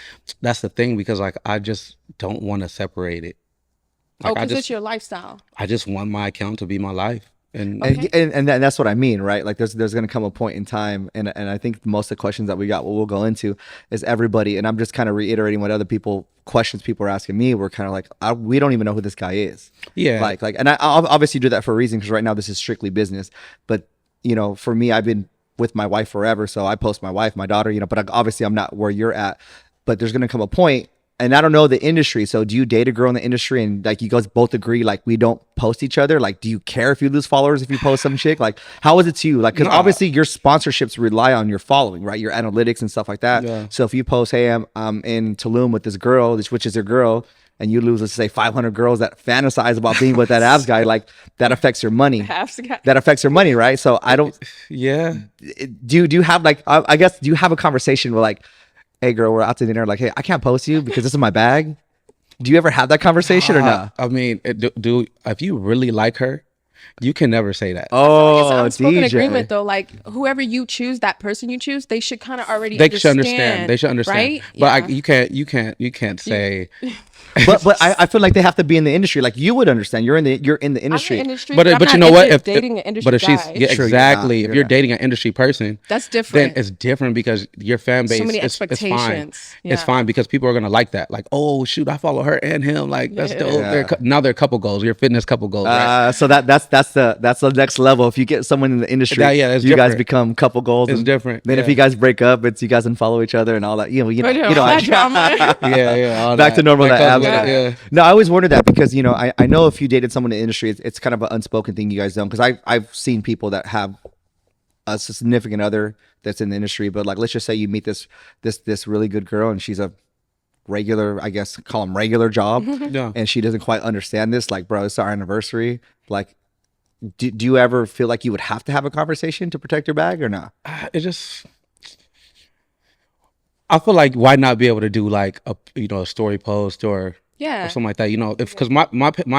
the thing because like I just don't want to separate it. Oh, Like, because it's your lifestyle. I just want my account to be my life, and Okay. And that's what I mean, right? Like there's going to come a point in time, and I think most of the questions that we got, what we'll go into, is everybody, and I'm just kind of reiterating what other questions people are asking me. We're kind of like, we don't even know who this guy is. Yeah. Like, and I'll obviously do that for a reason because right now this is strictly business. But for me, I've been with my wife forever, so I post my wife, my daughter, but obviously I'm not where you're at. But there's going to come a point. And I don't know the industry. So do you date a girl in the industry and like you guys both agree like we don't post each other? Like, do you care if you lose followers if you post some chick? Like, how is it to you? Like, because No. obviously your sponsorships rely on your following, right? Your analytics and stuff like that. Yeah. So if you post, hey, I'm in Tulum with this girl, which is your girl, and you lose, let's say 500 girls that fantasize about being with that abs guy, like that affects your money. Half the guy. That affects your money, right? So I don't. yeah. Do you have like I guess do you have a conversation where like, hey girl, we're out to dinner, like, hey, I can't post you because this is my bag? Do you ever have that conversation or not? I mean, if you really like her, you can never say that. It's Oh, an unspoken DJ. agreement though. Like whoever you choose, that person you choose, they should kind of already They should understand. They should understand. right? But Yeah. you can't say. but I feel like they have to be in the industry. Like you would understand. You're in the I'm in industry. the industry, But I'm you not know what? dating an industry but if she's guy. yeah, Sure, you're exactly. not. If you're You're dating an industry person, That's then different. it's different because your fan base many is fine. expectations. It's Yeah. fine because people are gonna like that. Like, oh shoot, I follow her and him. Like that's Yeah. dope. Yeah. Now they're couple goals. Your fitness couple goals. Right? So that's the next level. If you get someone in the industry, That's you guys different. become couple goals. It's and different, Then if yeah. you guys break up, it's you guys unfollow each other and all that. You know. That drama. Yeah. All Back to normal. That comes abs with it, guy. yeah. No, I always wondered that because I know if you dated someone in the industry, it's kind of an unspoken thing you guys don't. Because I've seen people that have a significant other that's in the industry, but like let's just say you meet this really good girl and she's a regular, I guess call them regular job, Yeah. and she doesn't quite understand this. Like, bro, it's our anniversary. Like, do you ever feel like you would have to have a conversation to protect your bag or not? It just. I feel like why not be able to do like a story post or Yeah. something like that. Because my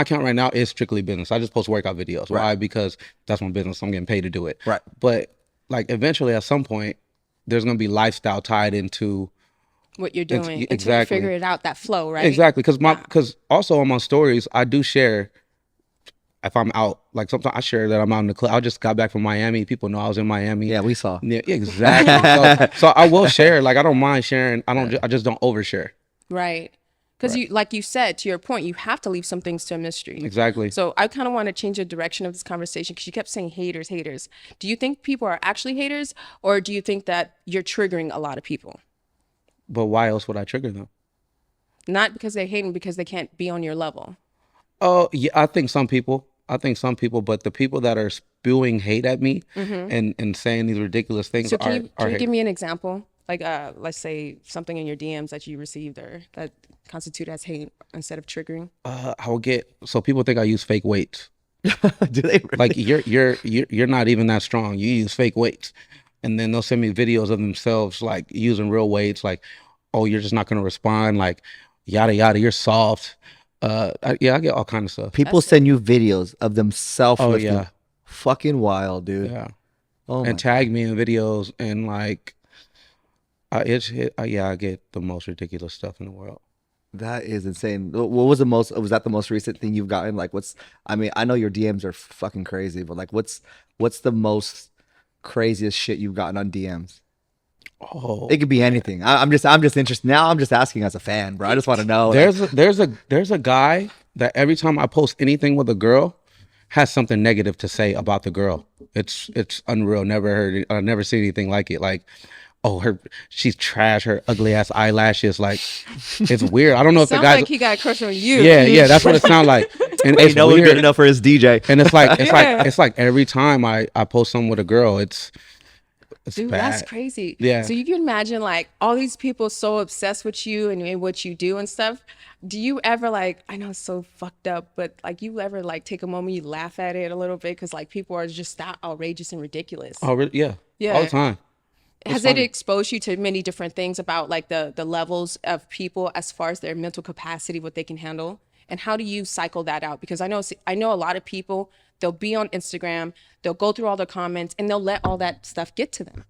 account right now is strictly business. I just post workout videos. Right. Why? Because that's my business. I'm getting paid to do it. Right. But like eventually at some point, there's gonna be lifestyle tied into what you're doing until exactly. you figure it out, that flow, right? Exactly, because Yeah. because also on my stories I do share if I'm out. Like sometimes I share that I'm out in the club. I just got back from Miami. People know I was in Miami. Yeah, we saw. Yeah, exactly. So I will share. Like I don't mind sharing. I just don't overshare. Right. Because Right. you, like you said, to your point, you have to leave some things to a mystery. Exactly. So I kind of want to change the direction of this conversation because you kept saying haters, haters. Do you think people are actually haters, or do you think that you're triggering a lot of people? But why else would I trigger them? Not because they hate them, because they can't be on your level. Oh, yeah, I think some people. But the people that are spewing hate at me and saying these ridiculous things So can are you can you give haters. me an example? Like let's say something in your DMs that you received or that constitute as hate instead of triggering. I will get so people think I use fake weights. Do they really? Like you're not even that strong. You use fake weights, and then they'll send me videos of themselves like using real weights. Like, oh, you're just not gonna respond. Like, yada yada. You're soft. Yeah, I get all kind of stuff. People send you videos of themselves Oh lifting. yeah, Fucking wild, dude. yeah. Oh my. And tag me in videos and like, yeah, I get the most ridiculous stuff in the world. That is insane. What was the most? Was that the most recent thing you've gotten? Like, what's? I mean, I know your DMs are fucking crazy, but like, what's the most craziest shit you've gotten on DMs? Oh, It could be anything. I'm just interested. Now I'm just asking as a fan, bro. I just want to know. Like, there's a guy that every time I post anything with a girl has something negative to say about the girl. It's unreal. Never heard it. I never seen anything like it. Like, oh, she's trash. Her ugly ass eyelashes. Like, it's weird. I don't know if the Sounds guys. like he got a crush on you. Yeah, that's what it sounds like. And you it's know, we're weird. good enough for his DJ. And it's like Yeah. it's like every time I post something with a girl, it's Dude, bad. that's crazy. Yeah. So you can imagine like all these people so obsessed with you and what you do and stuff. Do you ever like, I know it's so fucked up, but like you ever like take a moment, you laugh at it a little bit because like people are just that outrageous and ridiculous. Oh, really? Yeah. Yeah. All the time. Has it exposed you to many different things about like the levels of people as far as their mental capacity, what they can handle? And how do you cycle that out? Because I know a lot of people, they'll be on Instagram, they'll go through all the comments and they'll let all that stuff get to them.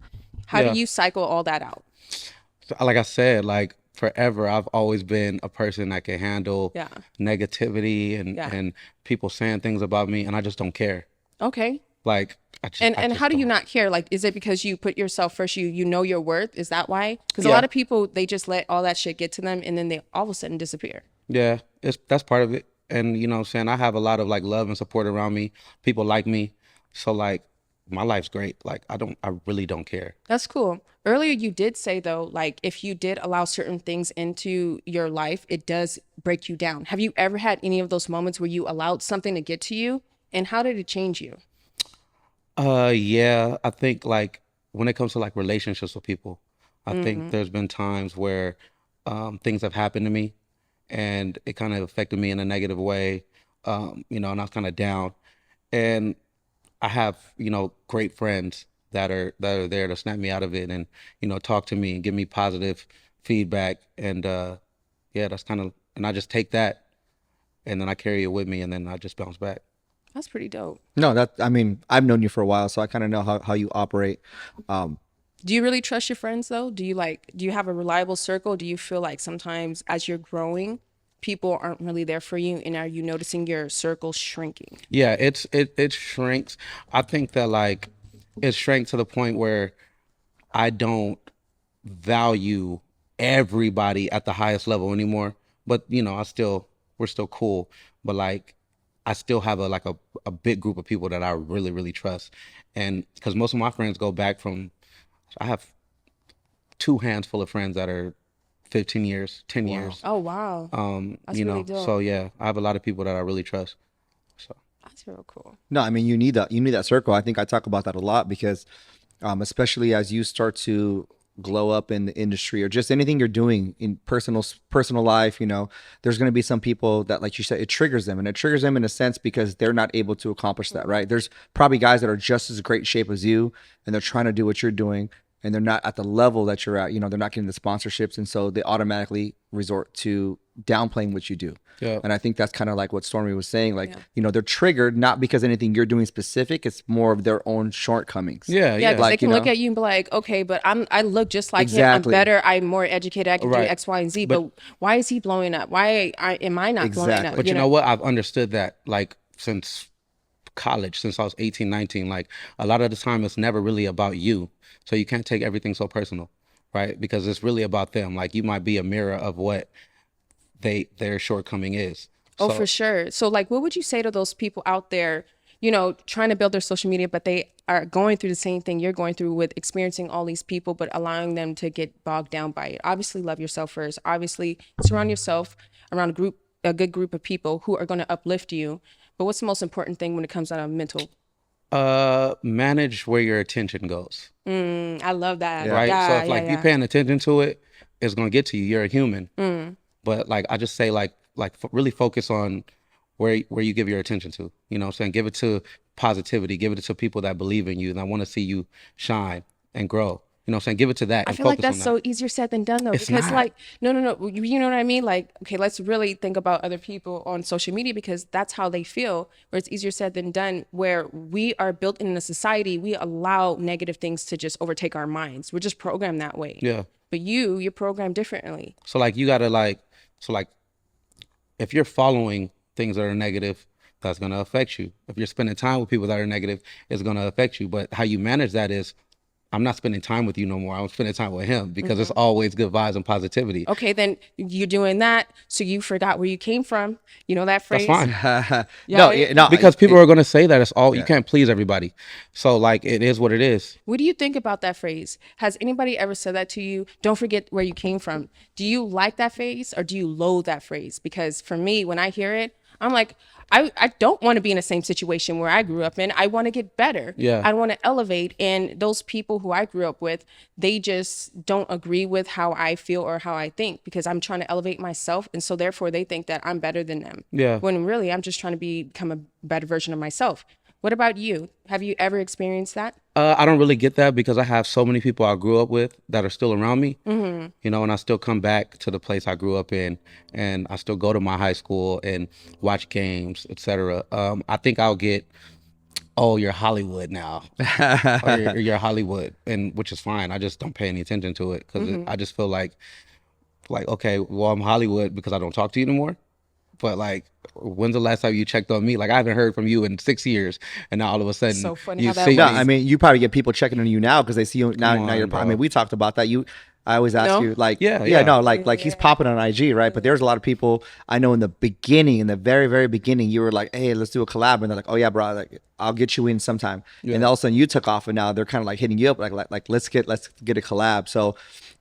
How Yeah. do you cycle all that out? So, like I said, like forever, I've always been a person that can handle Yeah. negativity and Yeah. and people saying things about me, and I just don't care. Okay. Like, I And just how do you don't. not care? Like, is it because you put yourself first? You know your worth? Is that why? Because a Yeah. lot of people, they just let all that shit get to them and then they all of a sudden disappear. Yeah, that's part of it. And you know what I'm saying? I have a lot of like love and support around me. People like me. So like my life's great. Like I really don't care. That's cool. Earlier, you did say though, like if you did allow certain things into your life, it does break you down. Have you ever had any of those moments where you allowed something to get to you? And how did it change you? Yeah, I think like when it comes to like relationships with people, I think there's been times where things have happened to me and it kind of affected me in a negative way. You know, and I was kind of down. And I have, you know, great friends that are there to snap me out of it and, you know, talk to me and give me positive feedback. And yeah, that's kind of, and I just take that and then I carry it with me and then I just bounce back. That's pretty dope. No, I mean, I've known you for a while, so I kind of know how you operate. Do you really trust your friends though? Do you have a reliable circle? Do you feel like sometimes as you're growing, people aren't really there for you? And are you noticing your circle shrinking? Yeah, it shrinks. I think that like it shrank to the point where I don't value everybody at the highest level anymore. But you know, we're still cool. But like I still have a big group of people that I really, really trust. And because most of my friends go back from I have two hands full of friends that are 15 years, 10 years. Oh wow. That's You really know, dope. so yeah, I have a lot of people that I really trust. So That's real cool. No, I mean, you need that circle. I think I talk about that a lot because, especially as you start to glow up in the industry or just anything you're doing in personal life, you know, there's going to be some people that, like you said, it triggers them, and it triggers them in a sense because they're not able to accomplish that, right? There's probably guys that are just as great shape as you, and they're trying to do what you're doing, and they're not at the level that you're at, they're not getting the sponsorships, and so they automatically resort to downplaying what you do. Yeah. And I think that's kind of like what Stormy was saying. Like, they're triggered not because anything you're doing specific. It's more of their own shortcomings. Yeah, Yeah, because Like, they can look at you and be like, okay, but I look just like Exactly. him. I'm better. I'm more educated. I can do Right. X, Y, and Z. But why is he blowing up? Why am I not blowing up? Exactly. But you know what? I've understood that like since college, since I was 18, 19. Like a lot of the time it's never really about you. So you can't take everything so personal, right? Because it's really about them. Like you might be a mirror of what their shortcoming is. Oh, So- for sure. So, like, what would you say to those people out there, trying to build their social media, but they are going through the same thing you're going through with experiencing all these people, but allowing them to get bogged down by it? Obviously, love yourself first. Obviously, surround yourself around a good group of people who are going to uplift you. But what's the most important thing when it comes down to mental? Manage where your attention goes, I love that. right? Yeah, So if like yeah, you paying attention to it, it's gonna get to you. You're a human. But like I just say really focus on where you give your attention to. You know what I'm saying? Give it to positivity. Give it to people that believe in you and I want to see you shine and grow. You know what I'm saying? Give it to that. I And feel like focus on that's that. so easier said than done, though. It's Because, not. like, no. You know what I mean? Like, okay, let's really think about other people on social media because that's how they feel, where it's easier said than done, where we are built in a society, we allow negative things to just overtake our minds. We're just programmed that way. Yeah. But you're programmed differently. So like you gotta if you're following things that are negative, that's gonna affect you. If you're spending time with people that are negative, it's gonna affect you. But how you manage that is I'm not spending time with you no more. I'm spending time with him because it's always good vibes and positivity. Okay, then you're doing that, so you forgot where you came from. You know that phrase? That's fine. no, Because people are going to say that it's all you can't please everybody. So like it is what it is. What do you think about that phrase? Has anybody ever said that to you? Don't forget where you came from. Do you like that phrase or do you loathe that phrase? Because for me, when I hear it, I'm like, I don't want to be in the same situation where I grew up in. I want to get better. Yeah. I want to elevate. And those people who I grew up with, they just don't agree with how I feel or how I think because I'm trying to elevate myself. And so therefore they think that I'm better than them. Yeah. When really I'm just trying to become a better version of myself. What about you? Have you ever experienced that? I don't really get that because I have so many people I grew up with that are still around me, you know, and I still come back to the place I grew up in and I still go to my high school and watch games, etc. I think I'll get, oh, you're Hollywood now, or you're Hollywood, and which is fine. I just don't pay any attention to it because I just feel like, okay, well, I'm Hollywood because I don't talk to you anymore. But like, when's the last time you checked on me? Like, I haven't heard from you in 6 years, and now all of a sudden, So funny you how that see No, works. me. I mean, you probably get people checking on you now because they see you now. Come Now you're. on, I bro. mean, we talked about that. I always ask No? you, like, Yeah. no, like he's popping on IG, right? But there's a lot of people I know in the beginning, in the very, very beginning, you were like, hey, let's do a collab, and they're like, oh yeah, bro, like I'll get you in sometime. And all of a sudden you took off, and now they're kind of like hitting you up, like let's get a collab. So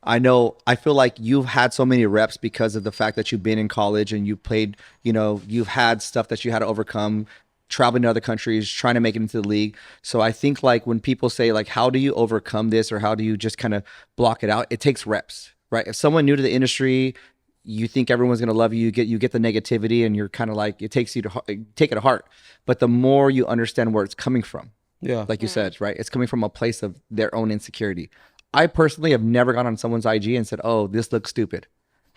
I feel like you've had so many reps because of the fact that you've been in college and you played, you've had stuff that you had to overcome, traveling to other countries, trying to make it into the league. So I think like when people say like, how do you overcome this or how do you just kind of block it out? It takes reps, right? If someone new to the industry, you think everyone's going to love you, you get the negativity and you're kind of like, it takes you to take it to heart. But the more you understand where it's coming from, like you said, right? It's coming from a place of their own insecurity. I personally have never gone on someone's IG and said, oh, this looks stupid.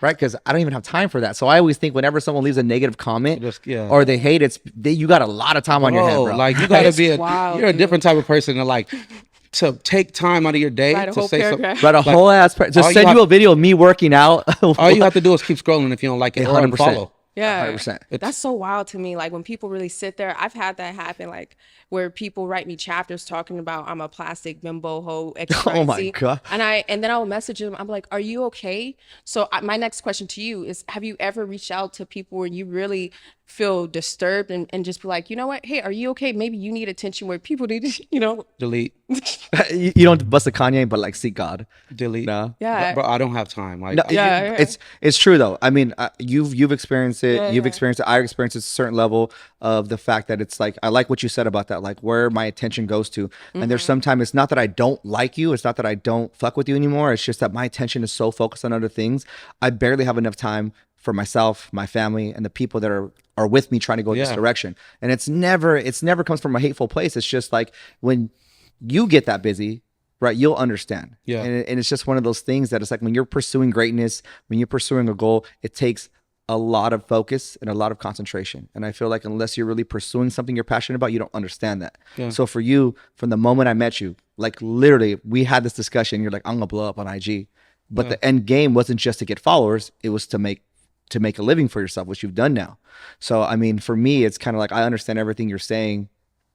Right, because I don't even have time for that. So I always think whenever someone leaves a negative comment or they hate it, you got a lot of time on your hands, bro. Like you gotta be wild, you're a different type of person to take time out of your day Write a to whole say something. paragraph. Write a whole ass. Just all you send you have- a video of me working out. All you have to do is keep scrolling if you don't like it or 100%. unfollow. Yeah, 100%. That's so wild to me. Like when people really sit there, I've had that happen. Like where people write me chapters talking about I'm a plastic bimbo hoe. Oh my God. And then I'll message them. I'm like, are you okay? So my next question to you is, have you ever reached out to people where you really feel disturbed and just be like, you know what? Hey, are you okay? Maybe you need attention where people need, Delete. You don't bust a Kanye, but like seek God. Delete. No. Yeah. Bro, I don't have time. Like No, Yeah. it's true though. I mean, you've experienced it. Yeah, You've yeah. experienced it. I experienced it to a certain level of the fact that it's like I like what you said about that, like where my attention goes to. And there's sometimes it's not that I don't like you. It's not that I don't fuck with you anymore. It's just that my attention is so focused on other things. I barely have enough time for myself, my family, and the people that are with me trying to go this direction. And it's never comes from a hateful place. It's just like when you get that busy, right? You'll understand. Yeah. And it's just one of those things that it's like when you're pursuing greatness, when you're pursuing a goal, it takes a lot of focus and a lot of concentration. And I feel like unless you're really pursuing something you're passionate about, you don't understand that. Yeah. So for you, from the moment I met you, like literally we had this discussion, you're like, I'm gonna blow up on IG. But Yeah. the end game wasn't just to get followers, it was to make a living for yourself, which you've done now. So I mean, for me, it's kind of like I understand everything you're saying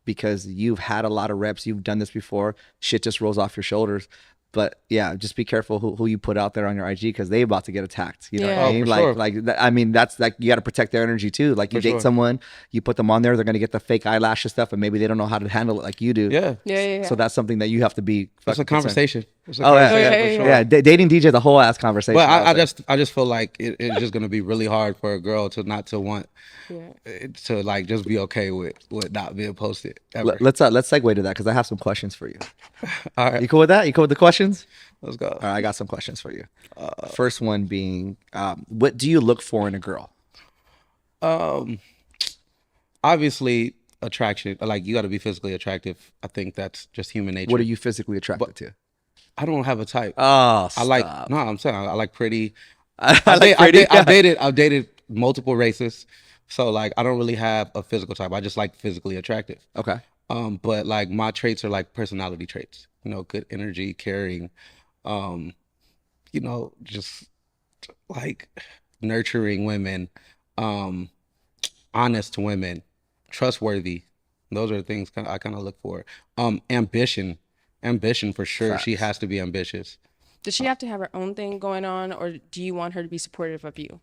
because you've had a lot of reps, you've done this before, shit just rolls off your shoulders. But yeah, just be careful who you put out there on your IG because they about to get attacked. You know what Yeah. I Oh, mean? for Like, sure. I mean, that's like you got to protect their energy too. Like you For date sure. someone, you put them on there, they're gonna get the fake eyelash and stuff, and maybe they don't know how to handle it like you do. Yeah. Yeah. So that's something that you have to be. It's a fucking concerned. conversation. It's a Oh yeah, conversation yeah, for yeah, sure. yeah. Dating DJ is a whole ass conversation. But I would say. just feel like it's just gonna be really hard for a girl to not to want Yeah. to like just be okay with not being posted ever. Let's segue to that because I have some questions for you. All You right, cool with that? You cool with the questions? let's go. All right, I got some questions for you. First one being, what do you look for in a girl? Obviously, attraction. Like you got to be physically attractive. I think that's just human nature. What are you physically attracted to? I don't have a type. Oh, I like stop. no. I'm saying I like pretty. I like pretty. I've dated multiple races, so like I don't really have a physical type. I just like physically attractive. Okay. But like my traits are like personality traits. You know, good energy, caring. You know, just like nurturing women, honest women, trustworthy. Those are the things I kind of look for. Ambition for sure. She Facts. has to be ambitious. Does she have to have her own thing going on, or do you want her to be supportive of you?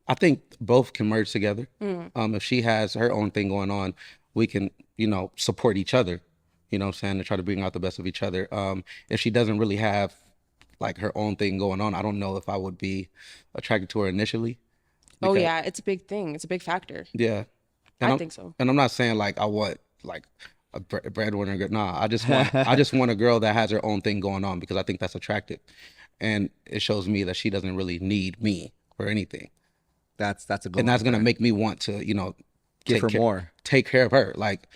I think both can merge together. If she has her own thing going on, we can, you know, support each other, you know what I'm saying, to try to bring out the best of each other. If she doesn't really have like her own thing going on, I don't know if I would be attracted to her initially. Oh Because- yeah, it's a big thing. It's a big factor. Yeah. I think so. And I'm not saying like I want like a breadwinner. Nah, I just want a girl that has her own thing going on because I think that's attractive, and it shows me that she doesn't really need me for anything. That's a good And that's one gonna there. make me want to, you know, Give her more. take care of her, like,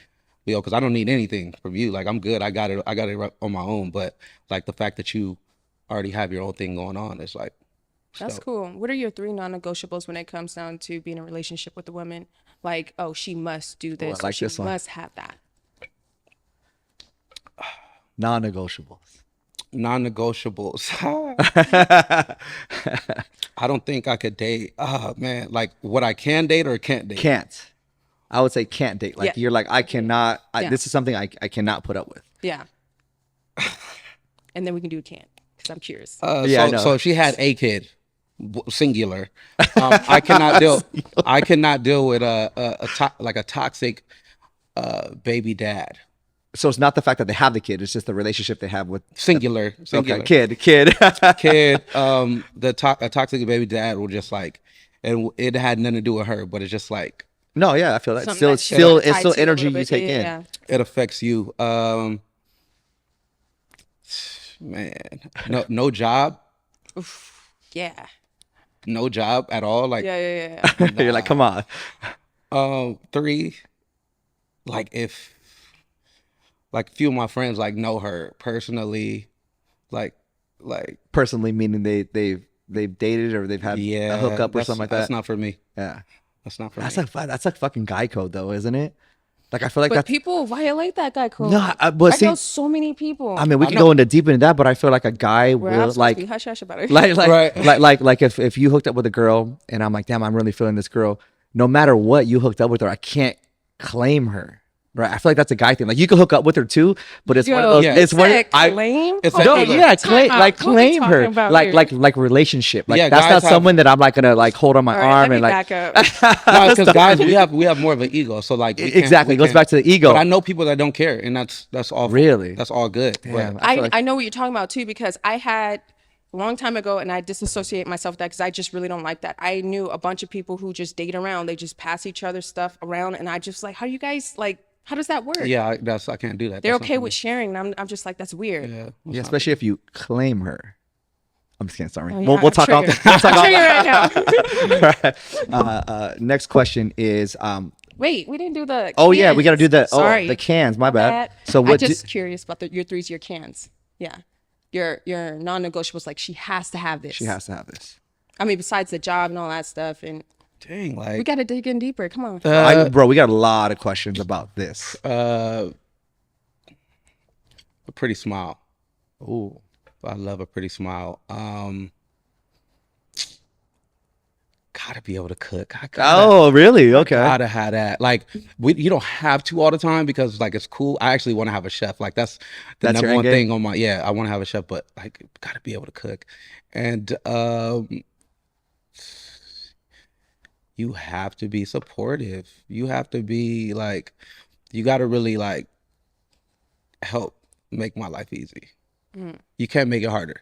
you know, because I don't need anything from you. Like, I'm good. I got it on my own. But like the fact that you already have your own thing going on, it's like, That's cool. What are your 3 non-negotiables when it comes down to being in a relationship with a woman? Like, oh, she must do this, like or she this one. must have that. Non-negotiables. non-negotiables. I don't think I could date. Oh man, like what I can date or can't date. Can't. I would say can't date. Like Yeah. you're like I cannot. Yeah. This is something I cannot put up with. Yeah. And then we can do can't, because I'm curious. Yeah, I know. So if she had a kid, singular, I cannot deal. I cannot deal with a toxic baby dad. So it's not the fact that they have the kid; it's just the relationship they have with. Singular. Okay, kid. Kid. A toxic baby dad will just like, and it had nothing to do with her, but it's just like No, yeah, I feel that. Something Still, that it's she still, wanna it's tie still to a energy little you bit. take in. Yeah. it affects you. Man, no job, Yeah. no job at all. Like, Yeah. You're like, come on. 3, like if like a few of my friends like know her personally, like Personally, meaning they've dated or they've had yeah, a hookup or that's- something like That's that. not for me. Yeah, That's not for that's me. that's like fucking guy code though, isn't it? Like I feel like But that's. people violate that guy code. No, but I see- know so many people. I mean, we can go into deep into that, but I feel like a guy Where I'm will supposed like. to be hush hush about it. Right. If you hooked up with a girl and I'm like, damn, I'm really feeling this girl. No matter what you hooked up with her, I can't claim her. Right? I feel like that's a guy thing. Like you can hook up with her too, but it's one of Yo, those. Yeah. It's one. Said I claim? It's Hold a- no, on. Time yeah, claim out. like What we claim talking her, about like here? relationship. Like Yeah, that's guys not have- someone that I'm like gonna like hold on my All right, arm let me and like. back up. No, because guys, we have more of an ego. So like, we can't- Exactly, we it goes can't- back to the ego. But I know people that don't care, and that's all. Really? That's all good. Damn. But I feel like- I know what you're talking about too, because I had a long time ago, and I disassociate myself with that because I just really don't like that. I knew a bunch of people who just date around. They just pass each other stuff around, and I just like, how do you guys like? How does that work? yeah, I can't do that. They're That's not okay for with me. sharing. And I'm just like, that's weird. Yeah. Yeah, especially if you claim her. I'm just kidding. Sorry. Oh, yeah, We'll I'm talk off. triggered. We'll talk I'm off. triggered right now. Next question is Wait, we didn't do the. oh yeah, we got to do the Sorry. the cans. My bad. So I'm what just curious about your threes, your cans. Yeah. Your non-negotiables, like she has to have this. She has to have this. I mean, besides the job and all that stuff, and Dang, we like got to dig in deeper. Come on. Bro, we got a lot of questions about this. a pretty smile. Ooh. I love a pretty smile. Gotta be able to cook. Oh, really? Okay. Gotta have that. Like you don't have to all the time because like it's cool. I actually want to have a chef. Like that's the That's your number end one game? thing on my I want to have a chef, but like gotta be able to cook. And you have to be supportive. You have to be like you gotta really like help make my life easy. You can't make it harder.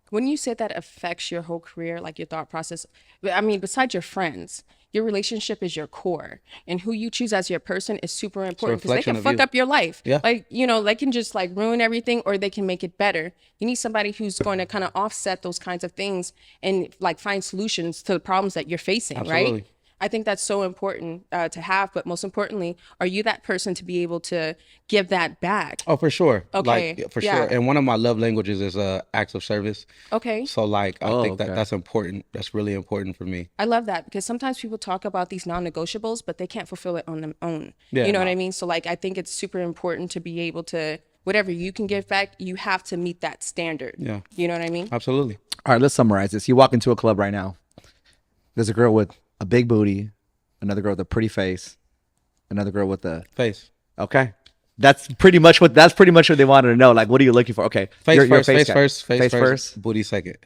When you say that affects your whole career, like your thought process, I mean, besides your friends, your relationship is your core, and who you choose as your person is super important because they reflection can of fuck you. up your life. Yeah. Like, you know, they can just like ruin everything or they can make it better. You need somebody who's going to kind of offset those kinds of things and like find solutions to the problems that you're facing, Absolutely. right? I think that's so important to have, but most importantly, are you that person to be able to give that back? Oh, for sure. Okay, Like for yeah. sure. And one of my love languages is acts of service. Okay. So like I Oh, think that okay. that's important. That's really important for me. I love that because sometimes people talk about these non-negotiables, but they can't fulfill it on their own. Yeah, You know what no. I mean? So like, I think it's super important to be able to, whatever you can give back, you have to meet that standard. Yeah. You know what I mean? Absolutely. All right, let's summarize this. You walk into a club right now. There's a girl with a big booty, another girl with a pretty face, another girl with a Face. okay. That's pretty much what they wanted to know. Like, what are you looking for? Okay, Face you're a first. Face guy. first. Face first. Booty second.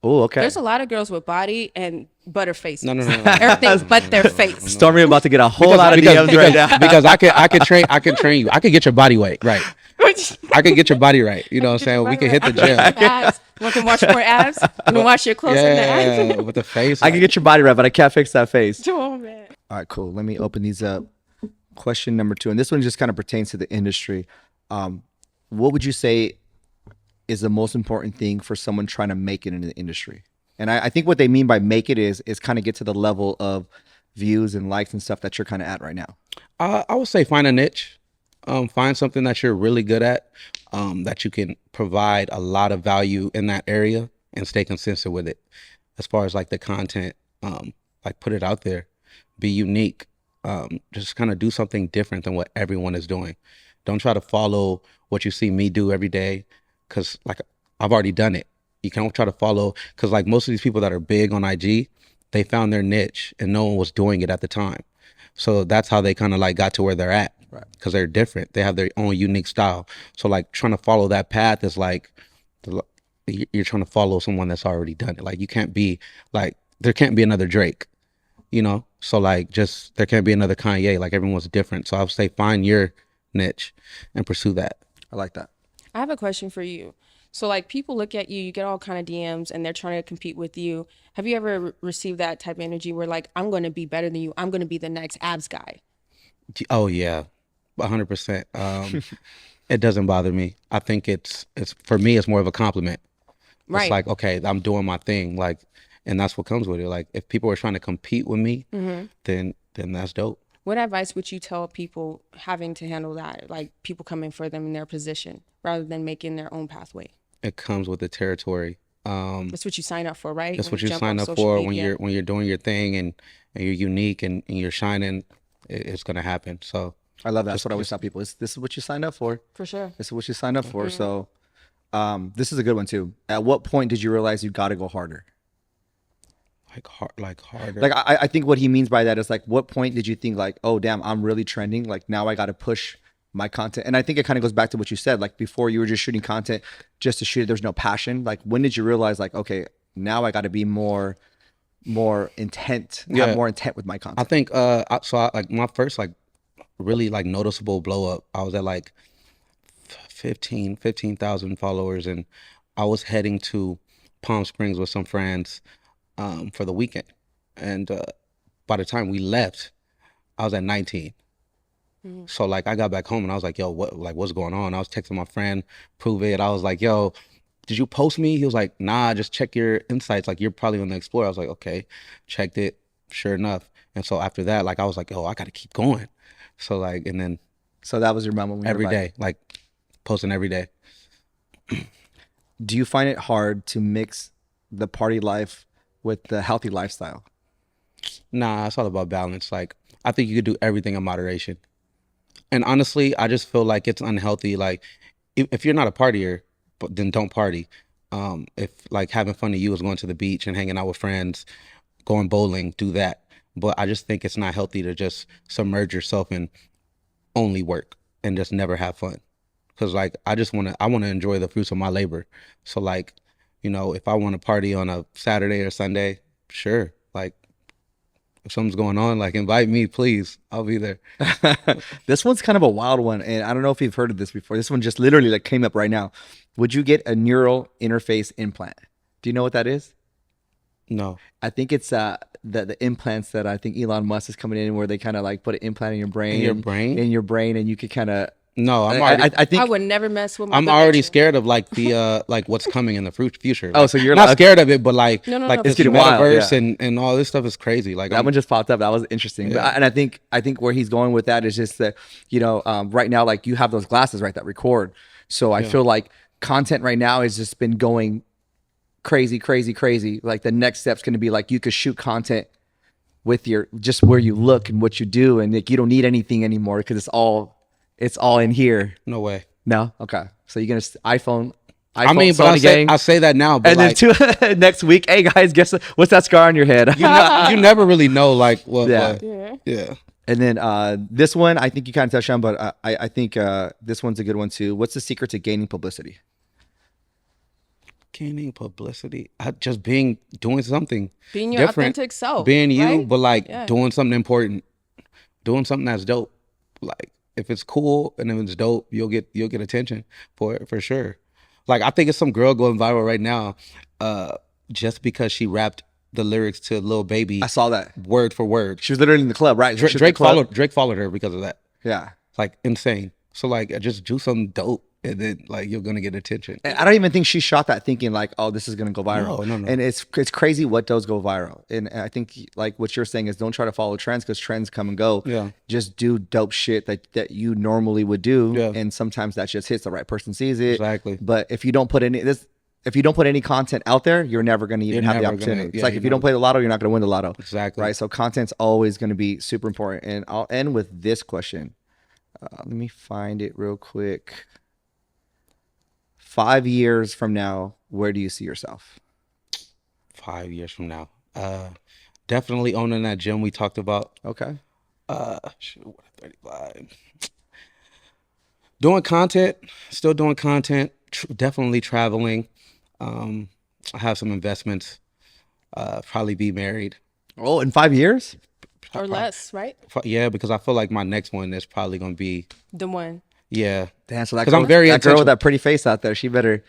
Oh, okay. There's a lot of girls with body and butter faces. No. Everything but their face. Stormy about to get a whole lot of DMs right now. because I can train you. I can get your body weight right. I can get your body right. You know what I'm saying? We can hit the gym. Abs. You can wash more abs. You can wash your clothes in the abs. Yeah, with the face. I can get your body right, but I can't fix that face. Oh, man. All right, cool. Let me open these up. Question number 2, and this one just kind of pertains to the industry. What would you say is the most important thing for someone trying to make it in the industry? And I think what they mean by make it is kind of get to the level of views and likes and stuff that you're kind of at right now. I would say find a niche. Find something that you're really good at, that you can provide a lot of value in that area and stay consistent with it. As far as like the content, like put it out there, be unique, just kind of do something different than what everyone is doing. Don't try to follow what you see me do every day, because like I've already done it. You can't try to follow, because like most of these people that are big on IG, they found their niche and no one was doing it at the time. So that's how they kind of like got to where they're at, Right. because they're different. They have their own unique style. So like trying to follow that path is like you're trying to follow someone that's already done it. Like you can't be like, there can't be another Drake, you know? So like just, there can't be another Kanye. Like everyone's different. So I would say find your niche and pursue that. I like that. I have a question for you. So like people look at you, you get all kind of DMs and they're trying to compete with you. Have you ever received that type of energy where like, I'm going to be better than you. I'm going to be the next abs guy. Oh yeah, 100%. It doesn't bother me. I think it's for me, it's more of a compliment. Right. It's like, okay, I'm doing my thing. Like, and that's what comes with it. Like if people are trying to compete with me, then that's dope. What advice would you tell people having to handle that? Like people coming for them in their position rather than making their own pathway. It comes with the territory. That's what you sign up for, right? That's When what you jump sign on up social for media. when you're doing your thing and you're unique and you're shining. It's gonna happen. So I love that. That's what I always tell people. This is what you signed up for. For sure. This is what you signed up for. So this is a good one too. At what point did you realize you got to go harder? like harder. Like I think what he means by that is like, what point did you think like, oh damn, I'm really trending. Like now I got to push my content. And I think it kind of goes back to what you said. Like before you were just shooting content just to shoot it. There's no passion. Like when did you realize like, okay, now I got to be more intent, have more intent with my content? I think like my first like really like noticeable blow up, I was at like 15,000 followers, and I was heading to Palm Springs with some friends for the weekend. And by the time we left, I was at 19. So like I got back home and I was like, yo, what's going on? I was texting my friend, prove it. I was like, yo, did you post me? He was like, nah, just check your insights. Like you're probably on the Explorer. I was like, okay, checked it. Sure enough. And so after that, like I was like, oh, I got to keep going. So like, and then So that was your moment when you every were day, like posting every day. Do you find it hard to mix the party life with the healthy lifestyle? Nah, it's all about balance. Like, I think you could do everything in moderation. And honestly, I just feel like it's unhealthy. Like, if you're not a partier, then don't party. If like having fun to you is going to the beach and hanging out with friends, going bowling, do that. But I just think it's not healthy to just submerge yourself in only work and just never have fun. Cause like I want to enjoy the fruits of my labor. So like, if I want to party on a Saturday or Sunday, sure. Like if something's going on, like invite me, please. I'll be there. This one's kind of a wild one, and I don't know if you've heard of this before. This one just literally like came up right now. Would you get a neural interface implant? Do you know what that is? No. I think it's the implants that I think Elon Musk is coming in where they kind of like put an implant in your brain, in your brain, and you could kind of. No, I'm already. I think I would never mess with my. I'm already scared of like the like what's coming in the future. Oh, Like, so you're not like, scared of it, but like No, like no, this It's getting wild, metaverse yeah. and all this stuff is crazy. Like that one just popped up. That was interesting. Yeah. And I think where he's going with that is just that, right now, like you have those glasses, right, that record. So I feel like content right now has just been going crazy, crazy, crazy. Like the next step's going to be like you could shoot content with your just where you look and what you do, and like you don't need anything anymore because it's all in here. no way. No, okay. So you're gonna iPhone. I mean, but Sony I say that now, but and like then next week, hey guys, guess what's that scar on your head? you never really know like what. Yeah. Yeah. And then this one, I think you kind of touched on, but I think this one's a good one too. What's the secret to gaining publicity? Gaining publicity, just doing something, Being your different, authentic self, being you, right? but like Yeah. doing something important, doing something that's dope. Like if it's cool and if it's dope, you'll get attention for it for sure. Like I think it's some girl going viral right now, just because she rapped the lyrics to Lil Baby I saw that. word for word. She was literally in the club, right? She was in the Drake club. followed her because of that. Yeah. Like insane. So like just do something dope and then like you're gonna get attention. And I don't even think she shot that thinking like, oh, this is gonna go viral. No. And it's crazy what does go viral. And I think like what you're saying is don't try to follow trends because trends come and go. Yeah. Just do dope shit that you normally would do. Yeah. And sometimes that just hits, the right person sees it. Exactly. But if you don't put any content out there, you're never going to even have the never gonna- opportunity. It's yeah, like you if you don't play the lotto, you're not going to win the lotto. Exactly. Right. So content's always going to be super important. And I'll end with this question. Let me find it real quick. 5 years from now, where do you see yourself? 5 years from now, definitely owning that gym we talked about. Okay. Shit, what, 35. Doing content, still doing content. Definitely traveling. I have some investments. Probably be married. Oh, in 5 years? Or less, right? Yeah, because I feel like my next one is probably gonna be The one. yeah. Damn, so that 'Cause girl, I'm very that girl intentional. with that pretty face out there, she better.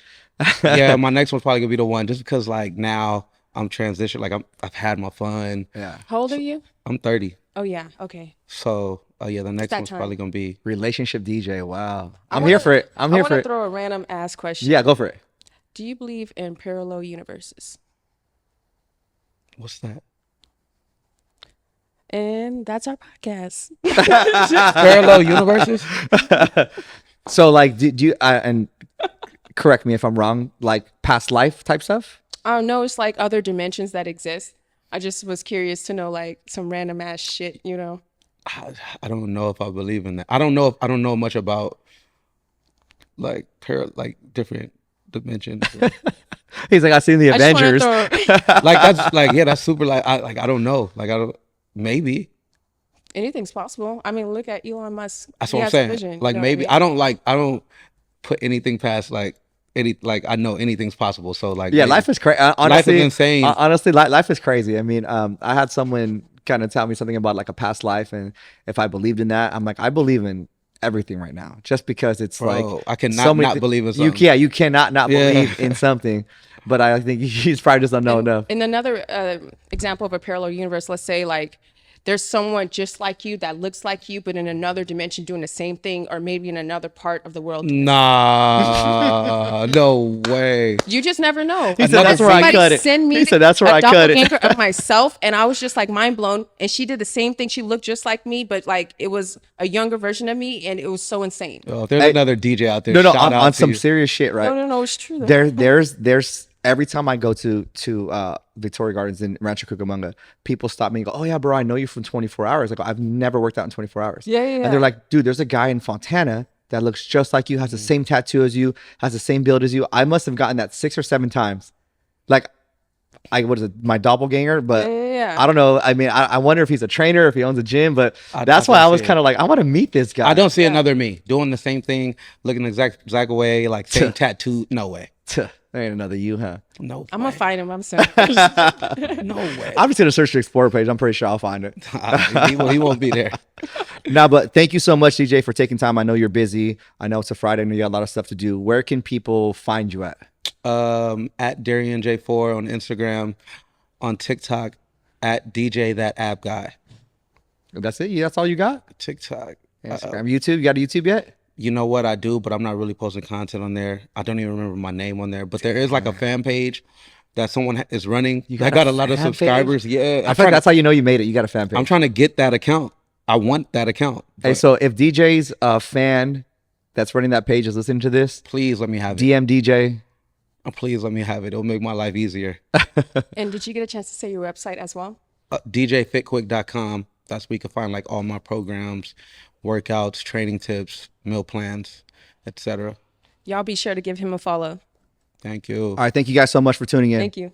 Yeah, my next one's probably gonna be the one, just because like now I'm transitioned. Like I've had my fun. Yeah. How old are you? I'm 30, Oh yeah. Okay. so yeah, the next that one's time. probably gonna be Relationship DJ. Wow. I I'm wanna- here for it. I'm here I for want it. to throw a random ass question. Yeah, go for it. Do you believe in parallel universes? what's that? And that's our podcast. Parallel universes? So, like, do you, and correct me if I'm wrong, like past life type stuff? I don't know. It's like other dimensions that exist. I just was curious to know like some random ass shit, you know? I don't know if I believe in that. I don't know much about like different dimensions. He's like, I seen the I just wanna Avengers. throw Like that's like yeah, that's super I don't know. Like I don't maybe. anything's possible. I mean, look at Elon Musk. That's He what I'm has a saying. vision, you Like know what maybe I mean? I don't put anything past like I know anything's possible. So like Yeah, maybe. life is crazy. Honestly, Life is insane. Honestly, life is crazy. I mean, I had someone kind of tell me something about like a past life, and if I believed in that, I'm like, I believe in everything right now, just because it's Bro, like I cannot not believe in something. You cannot not Yeah. believe in something. But I think he's probably just don't know enough. In another example of a parallel universe, let's say like there's someone just like you that looks like you, but in another dimension doing the same thing, or maybe in another part of the world. Nah, no way. You just never know. He said, "That's where I cut it." Send me He said, "That's where a I cut it." doppelganger of myself, and I was just like mind blown. And she did the same thing. She looked just like me, but like it was a younger version of me, and it was so insane. Oh, if there's Hey, another DJ out there, No, shout out on to some you. serious shit, right? No, it's true. Though. There's every time I go to Victoria Gardens in Rancho Cucamonga, people stop me and go, "Oh yeah, bro, I know you from 24 hours." I go, "I've never worked out in 24 hours." Yeah. And they're like, "Dude, there's a guy in Fontana that looks just like you, has the same tattoo as you, has the same build as you." I must have gotten that 6 or 7 times. Like, what is it, my doppelganger? But Yeah. I don't know. I mean, I wonder if he's a trainer, if he owns a gym. But I that's why don't I was see it. kind of like, I want to meet this guy. I don't see another me doing the same thing, looking the exact way, like same tattoo. No way. There ain't another you, huh? No. I'm gonna find him. I'm sorry. No way. I'm just gonna search the Explore page. I'm pretty sure I'll find it. He won't be there. Nah, but thank you so much, DJ, for taking time. I know you're busy. I know it's a Friday and you got a lot of stuff to do. Where can people find you at? At Darien J4 on Instagram, on TikTok, at DJ That App Guy. That's it. That's all you got? TikTok. Instagram, YouTube. You got a YouTube yet? You know what I do, but I'm not really posting content on there. I don't even remember my name on there, but there is like a fan page that someone is running. I got a lot of fan subscribers. page? Yeah, I think that's how you know you made it. You got a fan page. I'm trying to get that account. I want that account. Hey, but so if DJ's a fan that's running that page is listening to this, please let me have it. DM DJ. Please let me have it. It'll make my life easier. And did you get a chance to say your website as well? DJFitQuick.com. That's where you can find like all my programs, workouts, training tips, meal plans, etc. Y'all be sure to give him a follow. Thank you. All right. Thank you guys so much for tuning in. Thank you.